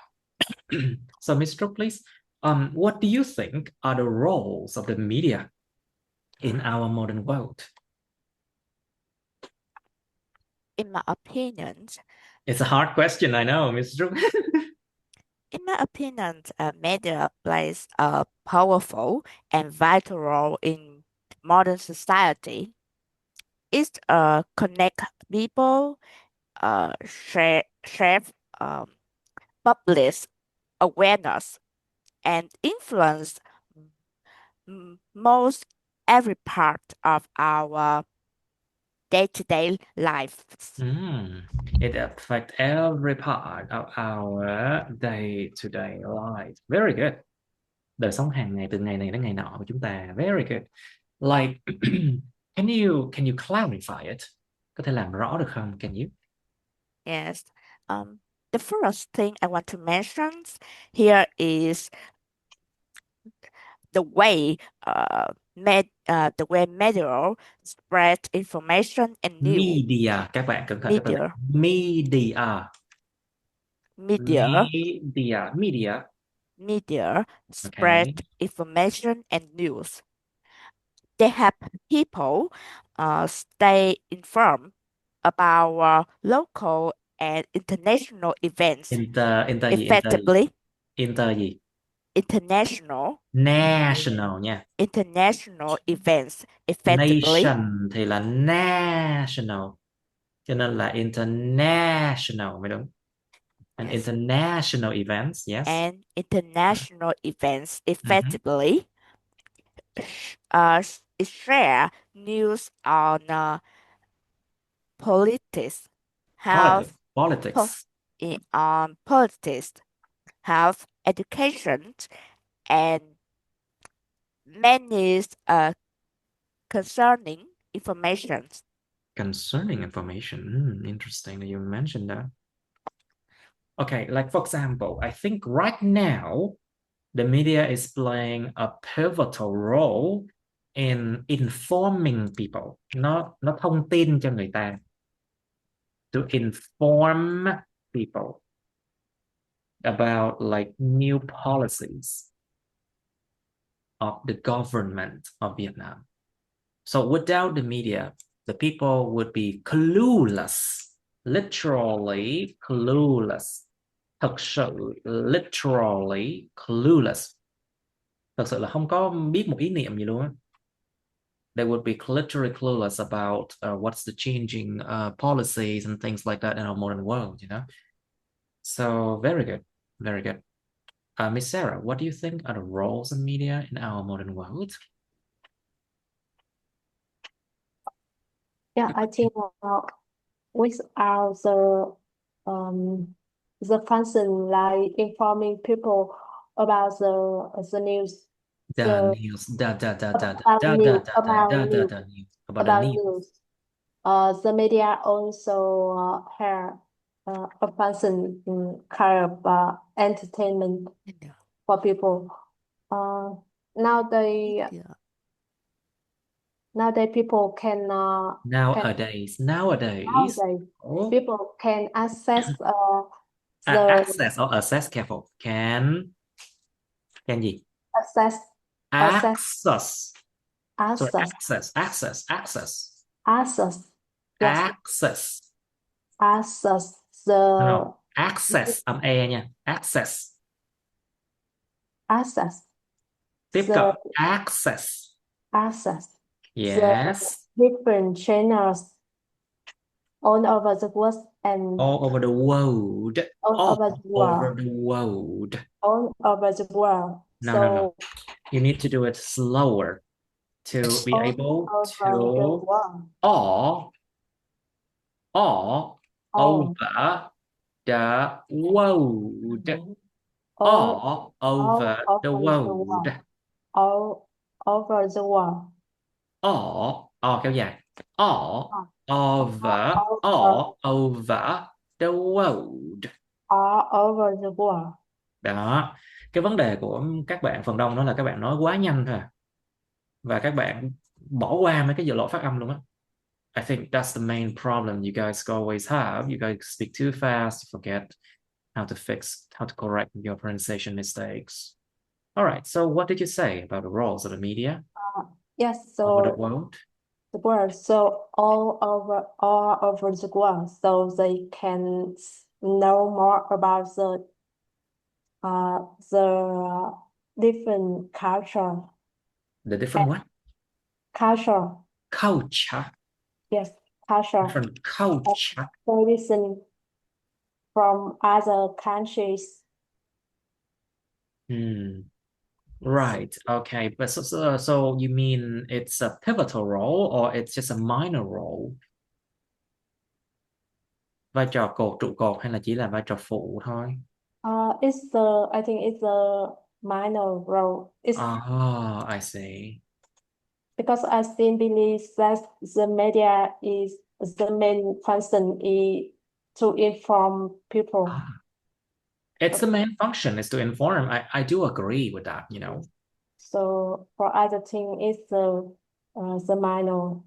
So, Mr. Please, what do you think are the roles of the media in our modern world?
In my opinion,
it's a hard question, I know, Mr.
In my opinion, media plays a powerful and vital role in modern society. It connect people, share public awareness, and influence most every part of our day-to-day life.
It affects every part of our day-to-day life. Very good. Đời sống hàng ngày từ ngày này đến ngày nọ của chúng ta. Very good. Like, can you clarify it? Có thể làm rõ được không? Can you?
Yes. The first thing I want to mention here is the way media spread information and news.
Media, các bạn cẩn thận. Media
spread information and news. They help people stay informed about local and international events effectively.
National nha.
International events effectively.
Nation thì là national. cho nên là international mới đúng. And
Yes.
international events, yes.
And international events
Mhm.
effectively share news on politics, health,
Politics.
on politics, health, education, and many concerning information.
Concerning information. Interesting that you mentioned that. Okay, like for example, I think right now the media is playing a pivotal role in informing people. Nó thông tin cho người ta. To inform people about like new policies of the government of Vietnam. So without the media, the people would be clueless, literally clueless. Thật sự literally clueless. Thật sự là không có biết một ý niệm gì luôn á. They would be literally clueless about what's the changing policies and things like that in our modern world, you know. So very good, very good. Miss Sarah, what do you think are the roles of media in our modern world?
Yeah, I think without the function like informing people about the news,
The news,
about news,
about the
about
news.
news. The media also have a function kind of entertainment for people. Nowadays people can
Nowadays, oh,
people can access
access or access, careful. Can gì?
access
Access. Sorry,
access
access.
access yes access
No, access âm e nha. Access. Tiếp
the
cận. Access. Yes.
the different channels all over the world and
All over the world.
all over the world.
Over the world.
All over the world.
No. You need to do it slower to be
all
able
over
to
the world.
all over the world. All over the world.
All over the world.
All kéo dài. All over the world.
All over the world.
Đó. Cái vấn đề của các bạn phần đông đó là các bạn nói quá nhanh thôi. Và các bạn bỏ qua mấy cái lỗi phát âm luôn á. I think that's the main problem you guys always have. You guys speak too fast, forget how to fix, how to correct your pronunciation mistakes. All right, so what did you say about the roles of the media
Yes, so
over the world?
The world, so all over the world, so they can know more about the different culture.
The different what?
Culture.
Culture.
Yes, culture.
Different culture.
Tradition from other countries.
Right. Okay. But so you mean it's a pivotal role or it's just a minor role? Vai trò trụ cột hay là chỉ là vai trò phụ thôi?
I think it's a minor role.
I see.
Because I still believe that the media is the main function is to inform people.
It's the main function is to inform. I do agree with that, you know.
So for other thing, it's the minor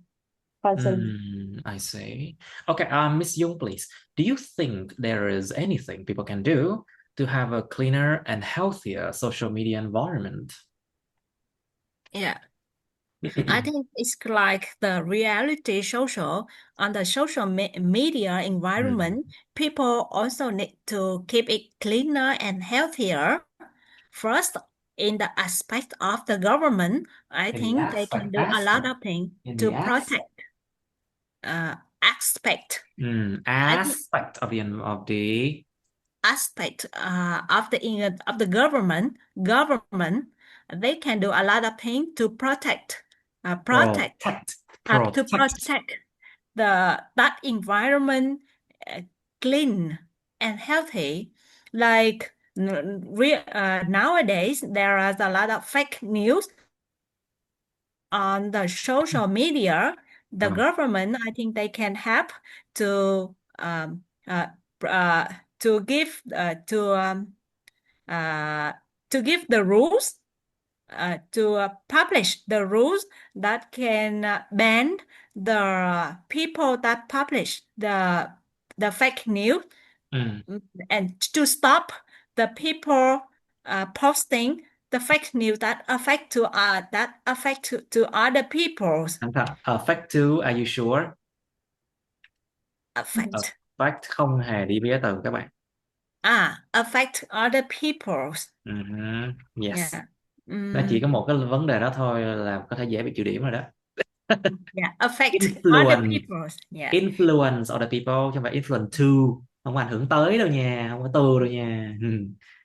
function.
I see. Okay, Miss Young, please. Do you think there is anything people can do to have a cleaner and healthier social media environment?
Yeah. I think it's like the reality social on the social media environment. People also need to keep it cleaner and healthier. First, in the aspect of the government, I think they can do a lot of things to protect aspect.
Aspect of the
Aspect of the government. They can do a lot of things to protect to protect that environment clean and healthy. Like nowadays, there are a lot of fake news on the social media. The government, I think, they can help to give the rules, to publish the rules that can ban the people that publish the fake news, and to stop the people posting the fake news that affect to other people.
affect to, are you sure?
Affect
không hề đi với từ các bạn.
Affect other people.
Yes.
Yeah.
Nó chỉ có một cái vấn đề đó thôi là có thể dễ bị trừ điểm rồi đó.
Yeah, affect
Influence.
other people. Yeah.
Influence other people, chứ không phải influence to, không có ảnh hưởng tới đâu nha, không có từ đâu nha.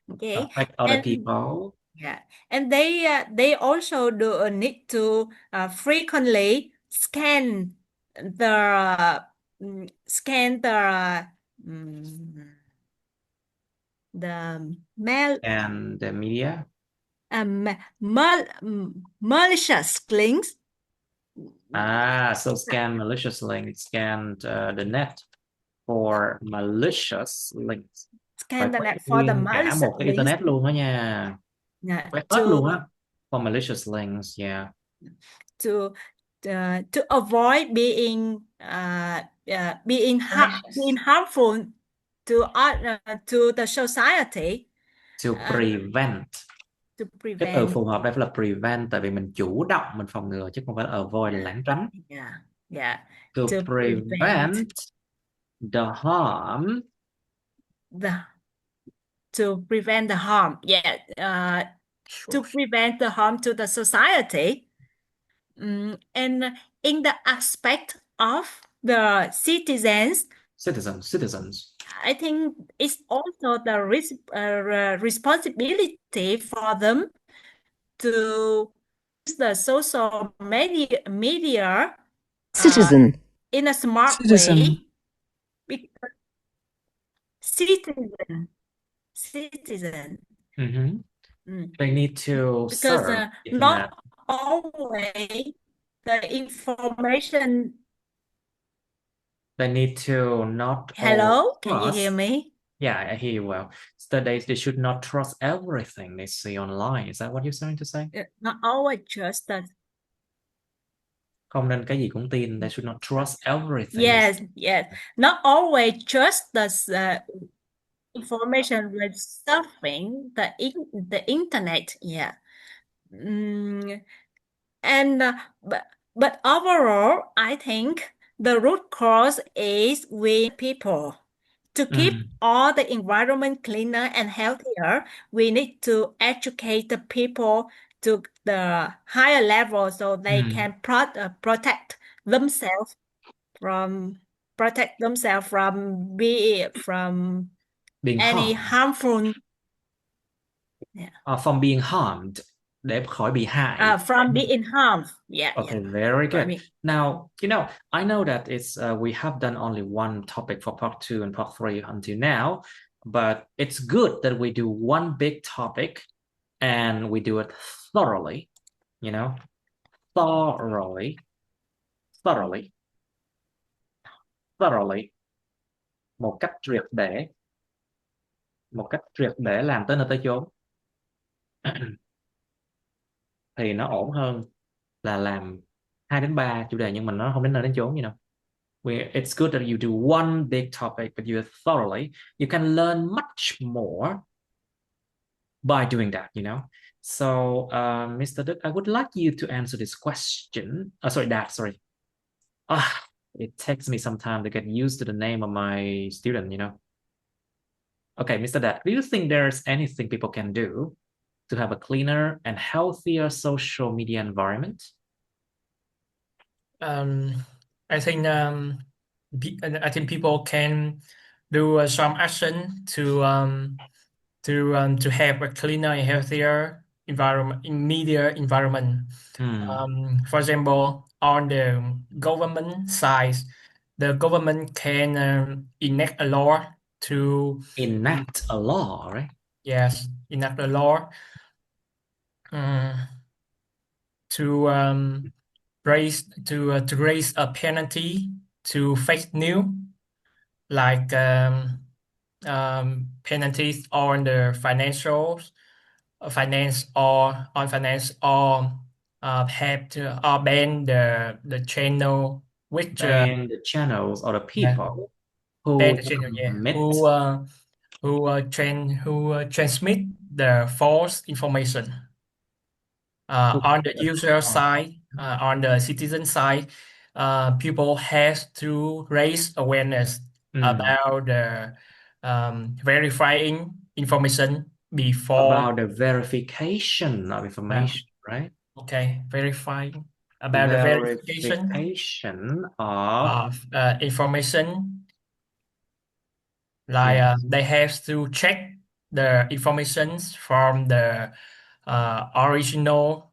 Okay.
Affect other people.
Yeah, and they also do need to frequently scan the mail
and the media,
malicious links.
So scan malicious links, scan the net for malicious links.
Scan the net for the malicious
cả một cái
links.
internet luôn đó nha.
Yeah,
quét hết luôn á. For malicious links, yeah.
To avoid being harmful to the society.
To prevent. Cái từ phù hợp đây phải là prevent, tại vì mình chủ động mình phòng ngừa chứ không phải là avoid là lảng tránh.
Yeah.
To prevent the harm.
To prevent the harm. Yeah. To prevent the harm to the society. And in the aspect of the citizens, I think it's also the responsibility for them to use the social media
Citizen.
In a smart
Citizen.
way. Because citizen.
They need to
because
serve
not always the information.
They need to not.
Hello, can you hear me?
Yeah, I hear you well. So they should not trust everything they see online. Is that what you're trying to say?
Not always trust that.
Không nên cái gì cũng tin. They should not trust everything.
Yes. Not always trust the information when surfing the internet. Yeah. And but overall, I think the root cause is with people. To keep all the environment cleaner and healthier, we need to educate the people to the higher level so they can protect themselves from being any harmful.
From being harmed. Để khỏi bị hại.
From being harmed. Yeah.
Okay, very good. Now, I know that it's we have done only one topic for part 2 and part 3 until now, but it's good that we do one big topic and we do it thoroughly, thoroughly. Một cách triệt để làm tới nơi tới chốn. Thì nó ổn hơn là làm 2 đến 3 chủ đề nhưng mà nó không đến nơi đến chốn, It's good that you do one big topic but you do it thoroughly. You can learn much more by doing that, So, Mr. Đức, I would like you to answer this question. Sorry. It takes me some time to get used to the name of my student, Okay, Mr. Đạt, do you think there's anything people can do to have a cleaner and healthier social media environment?
I think I think people can do some action to have a cleaner and healthier environment in media environment. For example, on the government side, the government can enact a law to
Enact a law, right?
yes, enact a law to raise a penalty to fake news, like penalties on the finance or on finance, or have to or ban the channel which
Ban the channels or the people who
ban the channel,
commit
who transmit the false information.
who
On the
commit
user side, on the citizen side, people has to raise awareness about the verifying information before.
about the verification of information, right?
Okay, verifying about the verification
Verification of
of information, like
yes.
they have to check the information from the original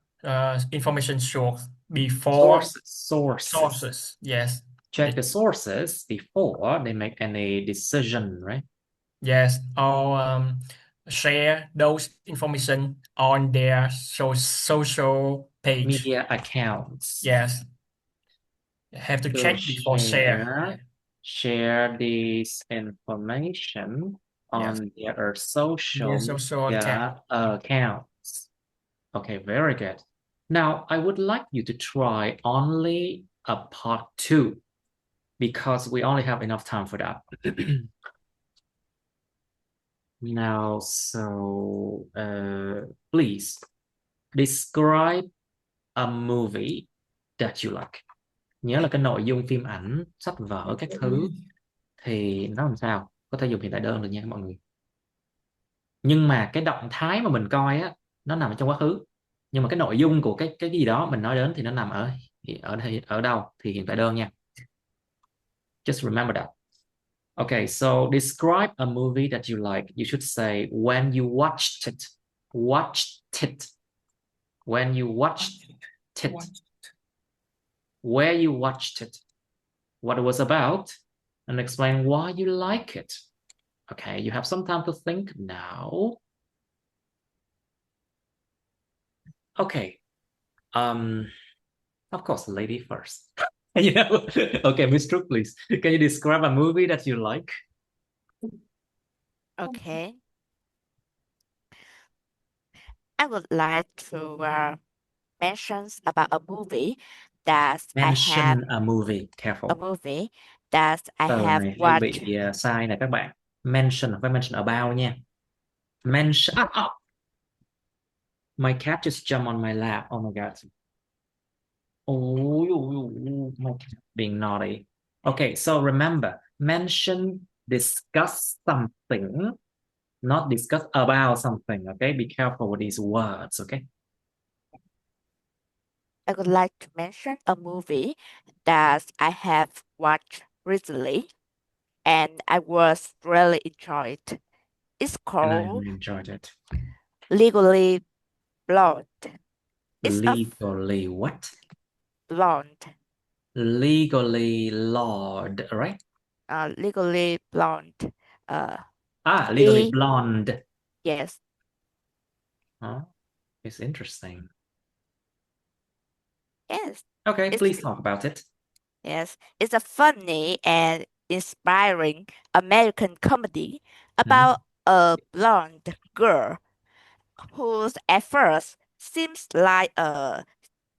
information source before
Sources.
Yes,
Check the sources before they make any decision, right?
yes, or share those information on their social page.
Media accounts.
Yes, have to
So
check before share.
share this information on their social media accounts. Okay, very good. Now, I would like you to try only a part 2 because we only have enough time for that. Now, so please describe a movie that you like. Nhớ là cái nội dung phim ảnh, sách vở, các thứ thì nó làm sao? Có thể dùng hiện tại đơn được nha mọi người. Nhưng mà cái động thái mà mình coi á, nó nằm trong quá khứ. Nhưng mà cái nội dung của cái gì đó mình nói đến thì nó nằm ở đâu thì hiện tại đơn nha. Just remember that. Okay, so describe a movie that you like. You should say when you watched it. Watched it. When you watched it. Where you watched it. What it was about. And explain why you like it. Okay, you have some time to think now. Okay. Of course, lady first. You know? Okay, Miss Trúc, please. Can you describe a movie that you like?
Okay. I would like to mention about a movie that
Mention a movie. Careful.
a movie that I
Từ
have
này hơi
watched.
bị sai này các bạn. Mention, phải mention about nha. Mention. My cat just jumped on my lap. Oh my God. Oh, my cat being naughty. Okay, so remember, mention, discuss something, not discuss about something. Okay, be careful with these words. Okay.
I would like to mention a movie that I have watched recently and I was really enjoyed. It's
And I
called
really enjoyed it.
Legally Blonde. It's
Legally what?
Blonde.
Legally Lord, right?
Legally Blonde.
Legally Blonde.
Yes.
Oh, it's interesting.
Yes.
Okay, please talk about it.
Yes. It's a funny and inspiring American comedy about a blonde girl who at first seems like a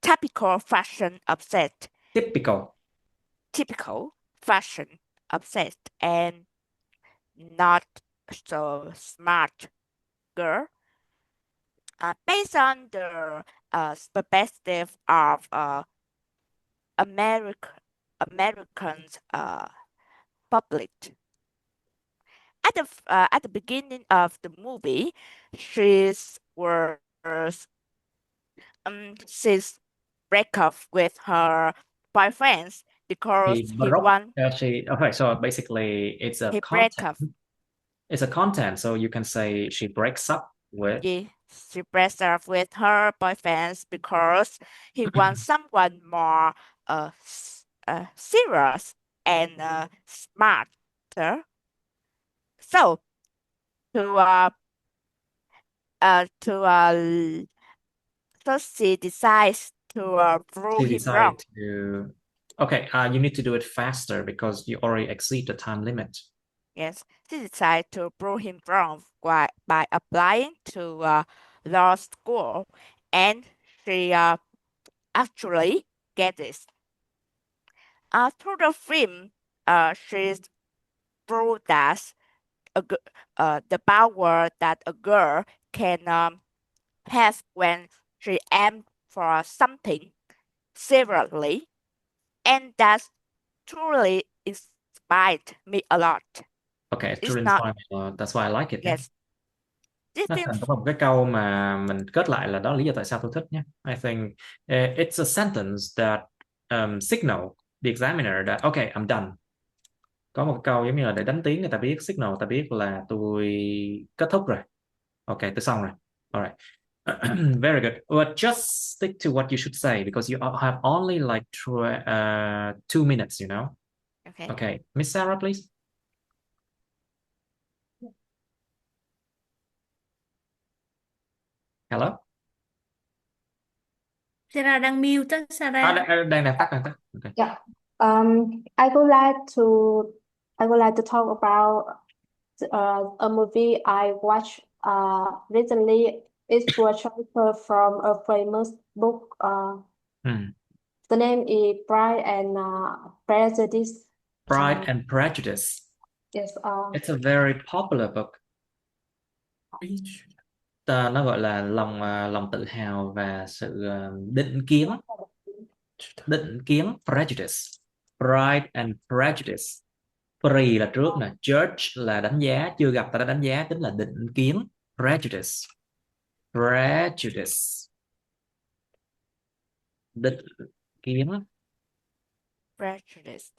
typical fashion obsessed. Typical fashion obsessed and not so smart girl. Based on the perspective of Americans public. At the beginning of the movie, she's break up with her boyfriends because
She
he
broke.
wants
Okay, so basically it's a
he break up.
content. It's a content, so you can say she breaks up with.
Yeah, she breaks up with her boyfriend because he wants someone more serious and smarter. So to so she decides to prove
She
him wrong.
decided to. Okay, you need to do it faster because you already exceed the time limit.
Yes, she decided to prove him wrong by applying to law school, and she actually get this. Through the film, she proved that the power that a girl can have when she aims for something seriously, and that truly inspired me a lot.
Okay, it's
It's
truly
not
inspiring. That's why I like it.
yes. This
Nó
film
thành có một cái câu mà mình kết lại là đó là lý do tại sao tôi thích nhé. I think it's a sentence that signal the examiner that okay, I'm done. Có một câu giống như là để đánh tiếng người ta biết, signal người ta biết là tôi kết thúc rồi. Ok, tôi xong rồi. Alright. Very good. But just stick to what you should say because you have only like 2 minutes, you know.
okay.
Okay, Miss Sarah, please. Hello.
Sarah đang mute đó, Sarah.
Đang tắt. Okay.
Yeah. I would like to talk about a movie I watched recently. It was transferred from a famous book. The name is Pride and Prejudice.
Pride and Prejudice.
Yes.
It's a very popular book. Nó gọi là lòng tự hào và sự định kiến. Prejudice. Pride and Prejudice. Pre là trước nè, judge là đánh giá, chưa gặp ta đã đánh giá, tính là định kiến. Prejudice. Định kiến.
Prejudice.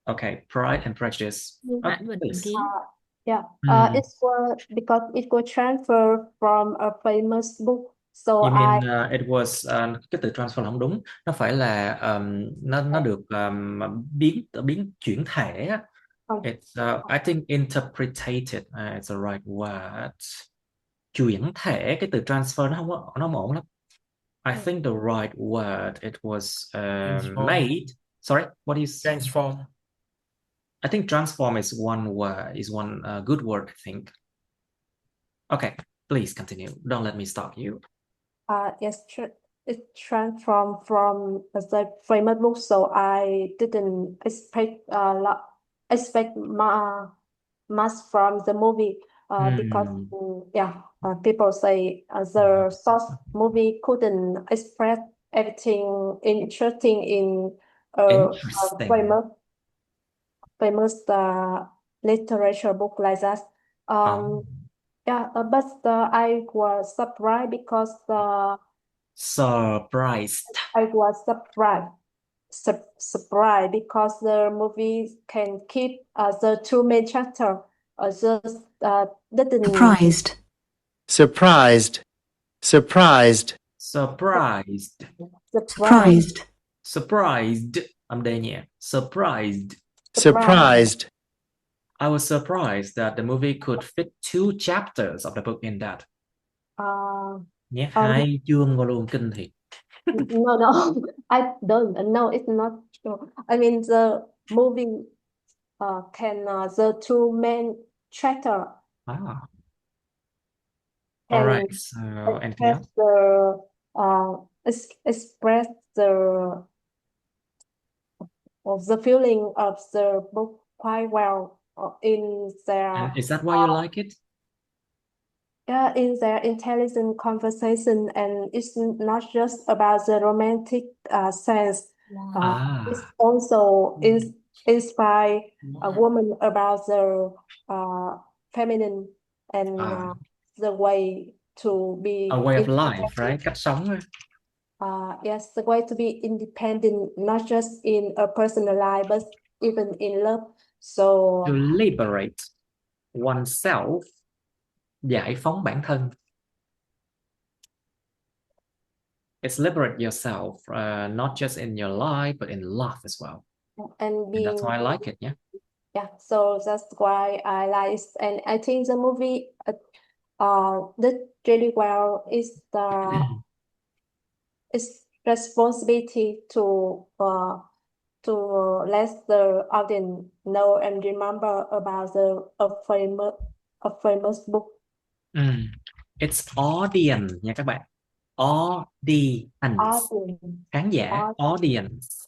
Okay, Pride and Prejudice. Okay, please.
Yeah. Because it was transferred from a famous book. So
You mean it was cái từ transfer là không đúng, nó phải là nó được biến chuyển thể á. It's I think interpreted it's the right word. Chuyển thể, cái từ transfer nó không ổn lắm. I think the right word it was made. Sorry, what is
Transform.
I think transform is one word, good word, I think. Okay, please continue. Don't let me stop you.
Yes, it transformed from the famous book, so I didn't expect much from the movie. Because people say the source movie couldn't express everything interesting in a famous literature book like that. But I was surprised because I was surprised because the movie can keep the two main chapters just didn't
Surprised.
Âm đây nhỉ. Surprised. I was surprised that the movie could fit 2 chapters of the book in that. Nhé, 2 chương vào luôn, kinh thiệt.
No, I don't. No, it's not true. I mean, the movie can the two main chapter.
All right. So anything else?
Express the feeling of the book quite well in their.
And is that why you like it?
Yeah, in their intelligent conversation, and it's not just about the romantic sense. It's also inspire a woman about the feminine and the way to be.
A way of life, right? Cách sống.
Yes, the way to be independent, not just in a personal life, but even in love. So
To liberate oneself, giải phóng bản thân. It's liberate yourself, not just in your life, but in love as well.
and
And that's
being
why I like it, yeah.
yeah, so that's why I like it. And I think the movie did really well. Is the it's responsibility to let the audience know and remember about a famous book.
It's audience nha các bạn. Audience. Khán giả. Audience.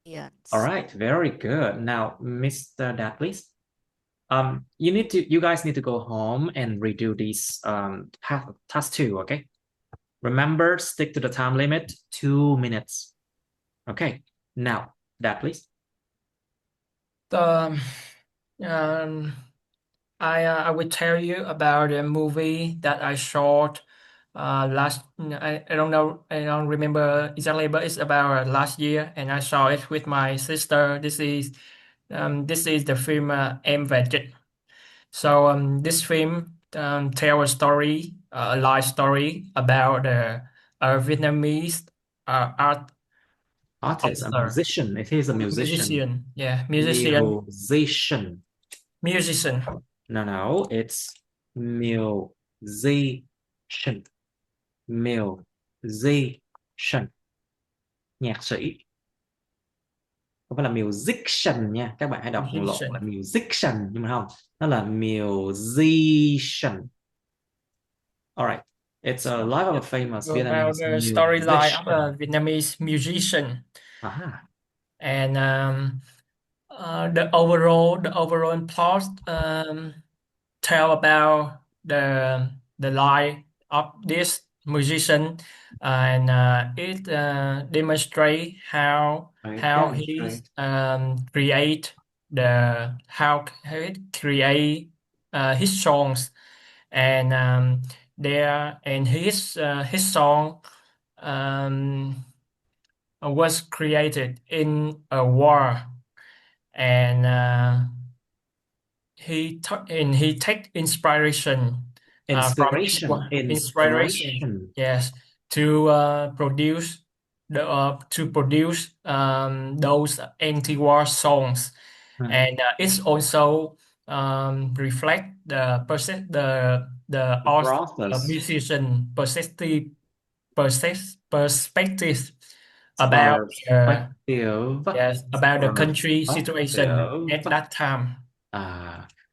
Yes.
All right, very good. Now, Mr. Dad, please. You guys need to go home and redo these task 2, okay? Remember, stick to the time limit, 2 minutes. Okay, now, Dad, please.
I will tell you about a movie that I shot last. I don't know. I don't remember exactly, but it's about last year, and I saw it with my sister. This is the film Em và Chị. So this film tell a story, a life story about a Vietnamese
Artist, a
author.
musician. It is a musician.
Musician, yeah, musician.
Musician. No, it's musician. Musician. Nhạc sĩ. Không phải là musician nha. Các bạn hãy đọc lộn là musician, nhưng mà không. Nó là musician. All right. It's a life of a famous Vietnamese
About the storyline of a Vietnamese musician. And the overall plot tell about the life of this musician, and it demonstrate how he create his songs, and his song was created in a war, and he take inspiration
Inspiration.
Yes, to produce those anti-war songs, and it's also reflect the musician perspective about about the country situation at that time.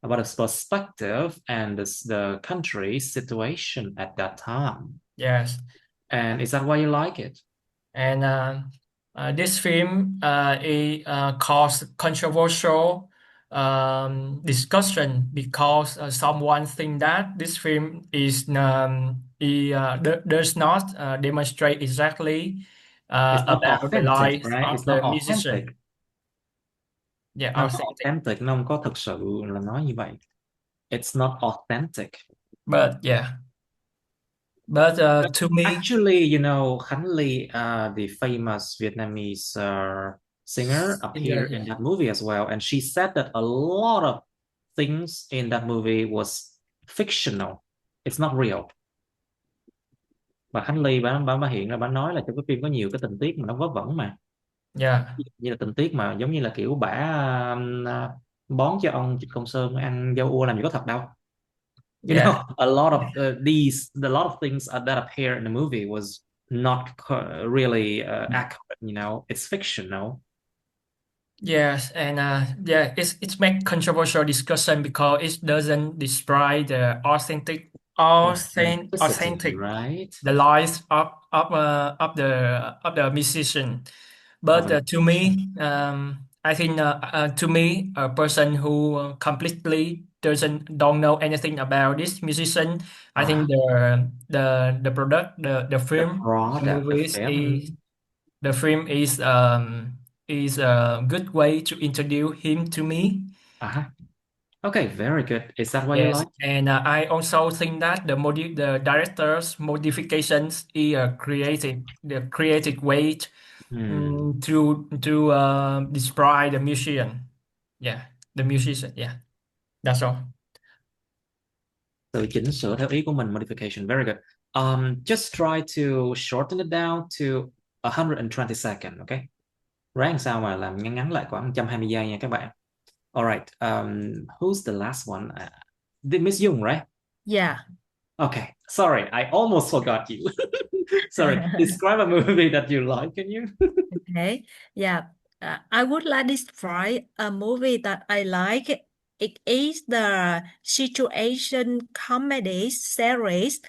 About the perspective and the country situation at that time.
Yes.
And is that why you like it?
And this film caused controversial discussion because someone think that this film does not demonstrate exactly about the life of the musician. Yeah,
authentic. Nó không có thực sự là nói như vậy. It's not authentic.
But yeah. But to me,
actually, Khánh Ly, the famous Vietnamese singer, appeared in that movie as well, and she said that a lot of things in that movie was fictional. It's not real. Và Khánh Ly bà hiện ra bà nói là trong cái phim có nhiều cái tình tiết mà nó vớ vẩn mà.
Yeah.
Như là tình tiết mà giống như là kiểu bả bón cho ông Trịnh Công Sơn ăn rau ua làm gì có thật đâu. You know, a lot of things that appear in the movie was not really accurate. It's fictional.
Yes, and it's make controversial discussion because it doesn't describe the authentic,
right?
The life of the musician. But to me, I think to me, a person who completely don't know anything about this musician, I think the product, the film, the movies the film is a good way to introduce him to me.
Okay, very good. Is that what you
Yes,
like?
and I also think that the director's modifications is a creative way to describe the musician. Yeah, the musician. Yeah, that's all.
Sự chỉnh sửa theo ý của mình, modification. Very good. Just try to shorten it down to 120 seconds, okay? Ráng làm sao mà làm ngắn ngắn lại khoảng 120 giây nha các bạn. Alright, who's the last one? Did Miss Dung, right?
Yeah.
Okay, sorry, I almost forgot you. Sorry, describe a movie that you like, can you?
Okay. Yeah. I would like to describe a movie that I like. It is the situation comedy series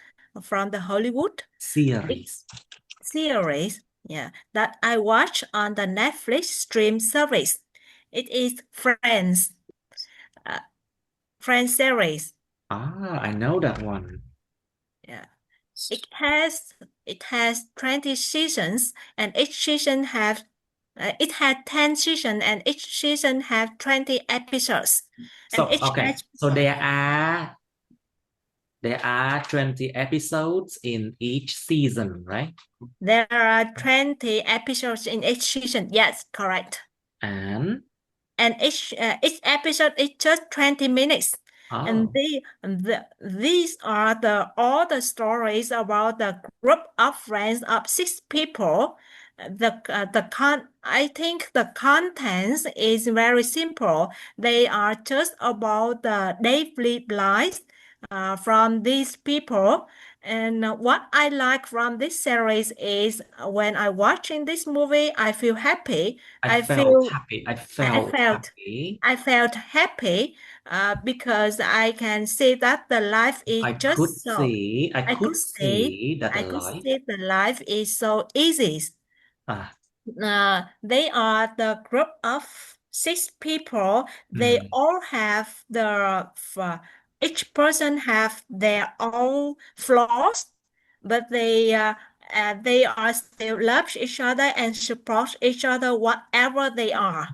from the Hollywood.
Series.
Series, yeah, that I watch on the Netflix stream service. It is Friends, Friends series.
Ah, I know that one.
Yeah, it has 20 seasons, and each season have it had 10 seasons, and each season have 20 episodes. And
So,
each
okay, so there are 20 episodes in each season, right?
there are 20 episodes in each season. Yes, correct.
And
each episode is just 20 minutes. And these are all the stories about the group of friends of 6 people. I think the contents is very simple. They are just about the daily lives from these people. And what I like from this series is when I watching this movie, I feel happy.
I
I
felt
feel
happy. I
I
felt
felt
happy.
I felt happy because I can see that the life is just so.
I
I
could
could see
see that the
I could
life.
see the life is so easy.
Ah,
They are the group of 6 people. They
mm,
all have each person have their own flaws, but they are still love each other and support each other whatever they are.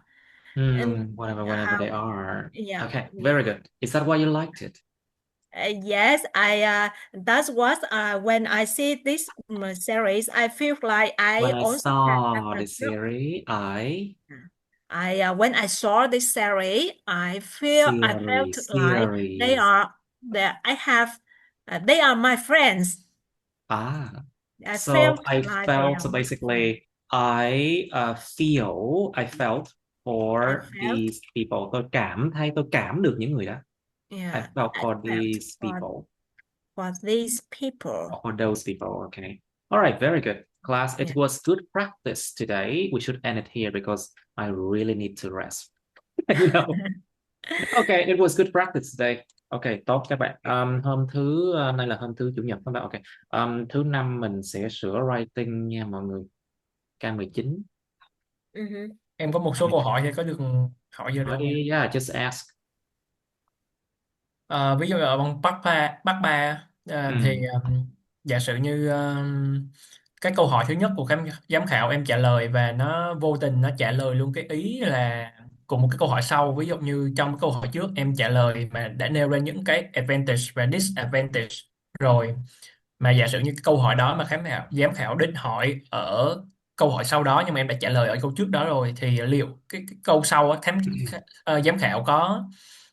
And
whatever they are.
yeah,
Okay,
yeah.
very good. Is that why you liked it?
Yes, I that was when I see this series, I feel like
When
I
I
also have
saw
a
the
group.
series,
I when I saw this series, I felt like
series.
they are my friends.
Ah,
I
so
felt
I
like they
felt
are
so
my friends.
basically I felt
I
for
felt
these people. Tôi cảm được những người đó. I
yeah,
felt
I
for
felt
these
for
people.
these people.
For those people, okay. All right, very good. Class, it
Yeah.
was good practice today. We should end it here because I really need to rest. You know. Okay, it was good practice today. Okay, tốt các bạn. Hôm thứ nay là hôm thứ chủ nhật các bạn. Okay. Thứ năm mình sẽ sửa writing nha mọi người. K19.
Em có một số câu hỏi thì có được hỏi giờ được
Hỏi
không?
đi, yeah, just ask.
Ví dụ ở bằng Bắc Ba thì giả sử như cái câu hỏi thứ nhất của giám khảo em trả lời và nó vô tình nó trả lời luôn cái ý là cùng một cái câu hỏi sau, ví dụ như trong cái câu hỏi trước em trả lời mà đã nêu ra những cái advantage và disadvantage rồi, mà giả sử như cái câu hỏi đó mà giám khảo định hỏi ở câu hỏi sau đó nhưng mà em đã trả lời ở câu trước đó rồi, thì liệu cái câu sau á, giám khảo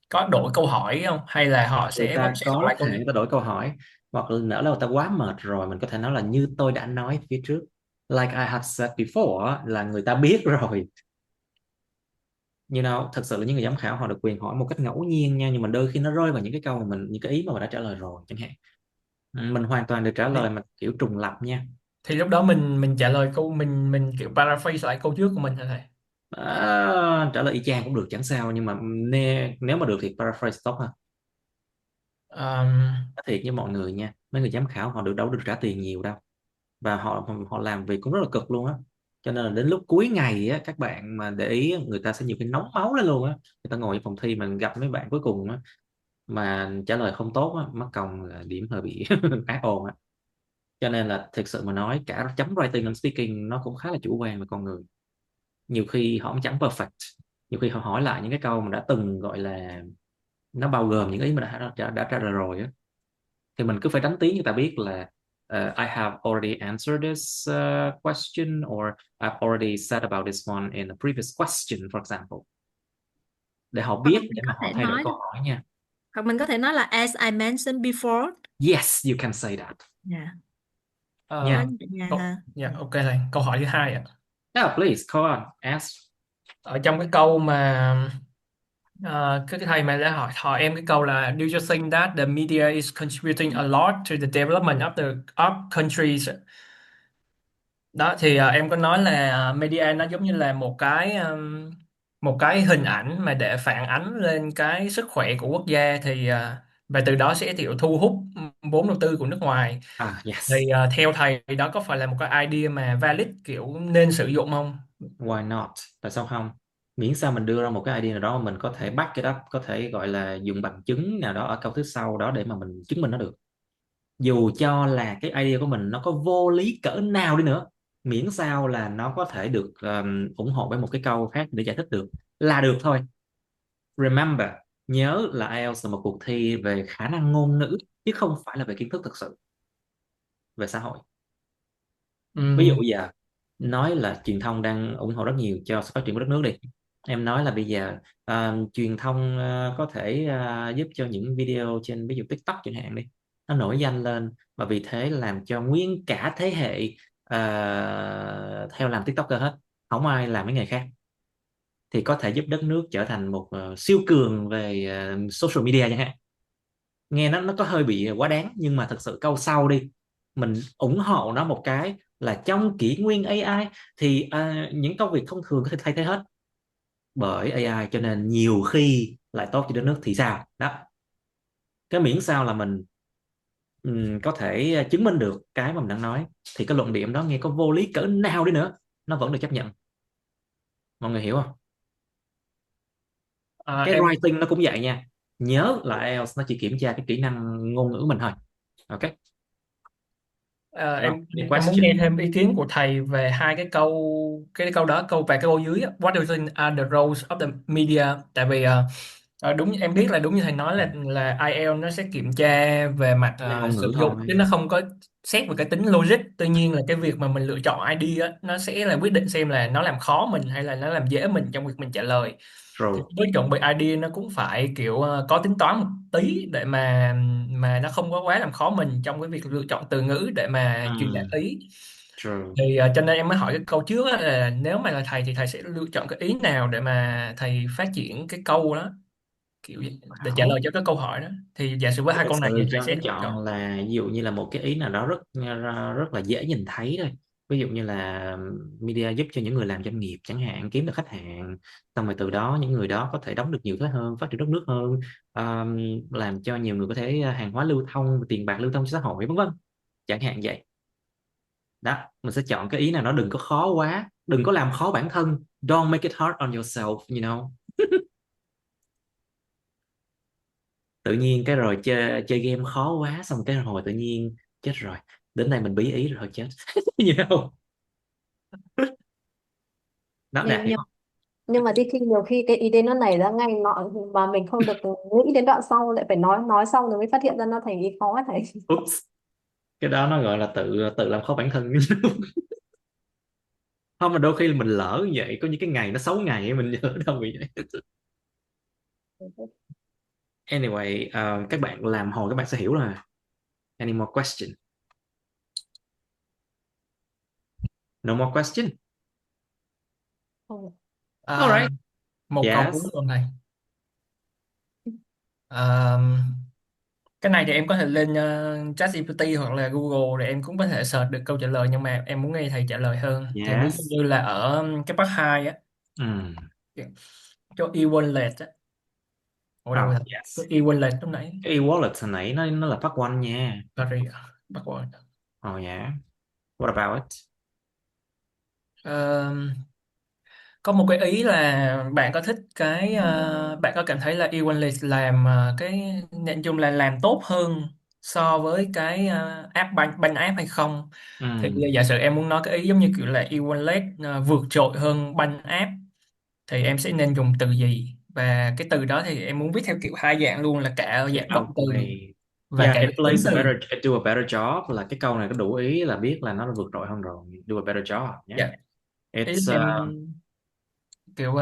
có đổi câu hỏi không, hay là họ
Người
sẽ vẫn
ta
sẽ hỏi
có
lại
thể
câu này?
người ta đổi câu hỏi, hoặc là lỡ là người ta quá mệt rồi, mình có thể nói là như tôi đã nói phía trước, like I have said before, là người ta biết rồi. Thật sự là những người giám khảo họ được quyền hỏi một cách ngẫu nhiên nha, nhưng mà đôi khi nó rơi vào những cái câu mà những cái ý mà mình đã trả lời rồi chẳng hạn. Mình hoàn toàn được trả lời
thì,
mà kiểu trùng lặp nha.
thì lúc đó mình trả lời câu mình kiểu paraphrase lại câu trước của mình hả thầy?
Trả lời y chang cũng được chẳng sao, nhưng mà nếu mà được thì paraphrase tốt hơn. Nói thiệt với mọi người nha, mấy người giám khảo họ đâu được trả tiền nhiều đâu, và họ họ làm việc cũng rất là cực luôn á, cho nên là đến lúc cuối ngày á, các bạn mà để ý người ta sẽ nhiều khi nóng máu lên luôn á. Người ta ngồi ở phòng thi mà gặp mấy bạn cuối cùng á mà trả lời không tốt á, mất công là điểm hơi bị ác ôn á. Cho nên là thực sự mà nói, cả chấm writing and speaking nó cũng khá là chủ quan về con người. Nhiều khi họ cũng chẳng perfect, nhiều khi họ hỏi lại những cái câu mà đã từng gọi là nó bao gồm những ý mà đã trả lời rồi á, thì mình cứ phải đánh tiếng người ta biết là I have already answered this question, or I've already said about this one in a previous question, for example, để họ
Hoặc
biết
mình
để
có
mà họ
thể
thay đổi
nói
câu hỏi nha.
hoặc mình có thể nói là as I mentioned before.
Yes, you can say that.
Yeah.
Nha.
Ờ,
Yeah.
dạ, ok thầy. Câu hỏi thứ hai ạ.
Yeah, please, go on, ask.
Ở trong cái câu mà cái thầy mà đã hỏi em cái câu là do you think that the media is contributing a lot to the development of the countries, đó thì em có nói là media nó giống như là một cái hình ảnh mà để phản ánh lên cái sức khỏe của quốc gia, thì và từ đó sẽ kiểu thu hút vốn đầu tư của nước ngoài.
Yes.
Thì theo thầy đó có phải là một cái idea mà valid, kiểu nên sử dụng không?
Why not? Tại sao không? Miễn sao mình đưa ra một cái idea nào đó, mình có thể back it up, có thể gọi là dùng bằng chứng nào đó ở câu thứ sau đó để mà mình chứng minh nó được. Dù cho là cái idea của mình nó có vô lý cỡ nào đi nữa, miễn sao là nó có thể được ủng hộ với một cái câu khác để giải thích được là được thôi. Remember, nhớ là IELTS là một cuộc thi về khả năng ngôn ngữ, chứ không phải là về kiến thức thực sự về xã hội. Ví dụ giờ nói là truyền thông đang ủng hộ rất nhiều cho sự phát triển của đất nước đi, em nói là bây giờ truyền thông có thể giúp cho những video trên ví dụ TikTok chẳng hạn đi, nó nổi danh lên, và vì thế làm cho nguyên cả thế hệ theo làm TikToker hết, không ai làm cái nghề khác, thì có thể giúp đất nước trở thành một siêu cường về social media chẳng hạn. Nghe nó có hơi bị quá đáng, nhưng mà thật sự câu sau đi, mình ủng hộ nó một cái là trong kỷ nguyên AI thì những công việc thông thường có thể thay thế hết bởi AI, cho nên nhiều khi lại tốt cho đất nước thì sao đó. Cái miễn sao là mình có thể chứng minh được cái mà mình đang nói, thì cái luận điểm đó nghe có vô lý cỡ nào đi nữa nó vẫn được chấp nhận. Mọi người hiểu không? Cái
Em
writing nó cũng vậy nha, nhớ là IELTS nó chỉ kiểm tra cái kỹ năng ngôn ngữ mình thôi. Ok. Rồi, any
em muốn
question?
nghe thêm ý kiến của thầy về hai cái câu đó, câu về cái câu dưới á. What do you think are the roles of the media? Tại vì đúng, em biết là đúng như thầy nói là IELTS nó sẽ kiểm tra về mặt
Về ngôn
sử
ngữ
dụng, chứ
thôi.
nó không có xét về cái tính logic. Tuy nhiên là cái việc mà mình lựa chọn idea á, nó sẽ là quyết định xem là nó làm khó mình hay là nó làm dễ mình trong việc mình trả lời. Thì
True.
với chuẩn bị idea nó cũng phải kiểu có tính toán một tí để mà nó không có quá làm khó mình trong cái việc lựa chọn từ ngữ để mà truyền đạt ý.
True.
Thì cho nên em mới hỏi cái câu trước á, là nếu mà là thầy thì thầy sẽ lựa chọn cái ý nào để mà thầy phát triển cái câu đó, kiểu vậy, để trả lời
Wow.
cho cái câu hỏi đó. Thì giả sử với hai
Thật
câu này thì
sự
thầy
cho nó
sẽ chọn.
chọn là ví dụ như là một cái ý nào đó rất rất là dễ nhìn thấy thôi. Ví dụ như là media giúp cho những người làm doanh nghiệp chẳng hạn kiếm được khách hàng, xong rồi từ đó những người đó có thể đóng được nhiều thuế hơn, phát triển đất nước hơn, làm cho nhiều người có thể hàng hóa lưu thông, tiền bạc lưu thông cho xã hội, vân vân, chẳng hạn vậy. Đó, mình sẽ chọn cái ý nào nó đừng có khó quá, đừng có làm khó bản thân, don't make it hard on yourself, you know. Tự nhiên cái rồi chơi chơi game khó quá, xong cái hồi tự nhiên chết rồi, đến đây mình bí ý rồi chết. You know. Đó,
nhưng
Đạt hiểu
nhưng
không?
nhưng mà đi khi nhiều khi cái ý đến nó nảy ra ngay ngọn mà mình không được nghĩ đến đoạn sau, lại phải nói xong rồi mới phát hiện ra nó thành ý khó ấy thầy.
Oops. Cái đó nó gọi là tự tự làm khó bản thân. Không, mà đôi khi mình lỡ như vậy, có những cái ngày nó xấu ngày mình nhớ đâu bị vậy. Anyway, các bạn làm hồi các bạn sẽ hiểu rồi. Any more question? No more question?
Ừ.
All
À,
right.
một câu cuối
Yes.
cùng này. À, cái này thì em có thể lên ChatGPT hoặc là Google để em cũng có thể search được câu trả lời, nhưng mà em muốn nghe thầy trả lời hơn. Thì ví dụ
Yes.
như là ở cái part 2 á, cho e-wallet á, ở đâu
Oh,
rồi? Cái
yes.
e-wallet lúc nãy.
Cái e-wallet hồi nãy nó là part one nha.
Sorry, bắt đầu.
Oh yeah. What about it?
Ờ, có một cái ý là bạn có thích cái bạn có cảm thấy là e-wallet làm cái nói chung là làm tốt hơn so với cái app bank app hay không? Thì
Ừm,
giả sử em muốn nói cái ý giống như kiểu là e-wallet vượt trội hơn bank app, thì em sẽ nên dùng từ gì Và cái từ đó thì em muốn viết theo kiểu hai dạng luôn, là cả dạng động từ
Outweigh.
và
Yeah,
cả
it
dạng tính
plays a
từ.
better, it do a better job, là cái câu này có đủ ý là biết là nó vượt trội hơn rồi. Do a better job. Yeah.
Dạ. Ý
It's
em kiểu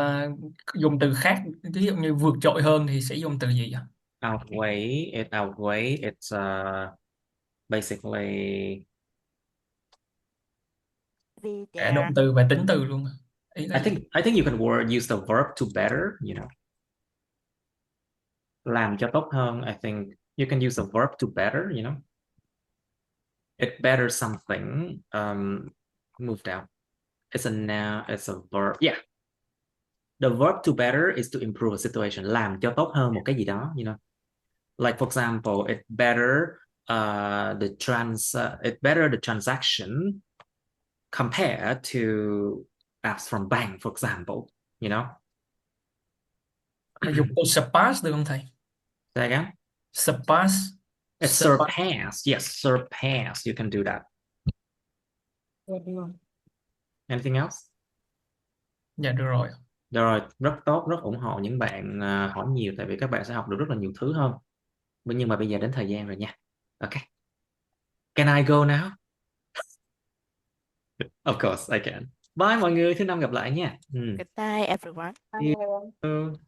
dùng từ khác, ví dụ như vượt trội hơn thì sẽ dùng từ gì ạ?
outweigh. It's basically,
Vì
Cả động
there
từ và tính từ luôn. Ý là
I
gì?
think you can use the verb to better, làm cho tốt hơn. I think you can use the verb to better, it better something. Move down. It's a noun, it's a verb. Yeah. The verb to better is to improve a situation, làm cho tốt hơn một cái gì đó, Like for example, it better the transaction compared to apps from bank, for example,
Dùng từ surpass được không thầy?
Say again?
Surpass.
It's surpass. Yes, surpass. You can do that. Anything else?
Dạ được rồi.
Rồi, rất tốt, rất ủng hộ những bạn hỏi nhiều, tại vì các bạn sẽ học được rất là nhiều thứ hơn. Nhưng mà bây giờ đến thời gian rồi nha. Ok. Can I go now? Of course I can. Bye mọi người, thứ năm gặp lại nha.
goodbye everyone.
See you.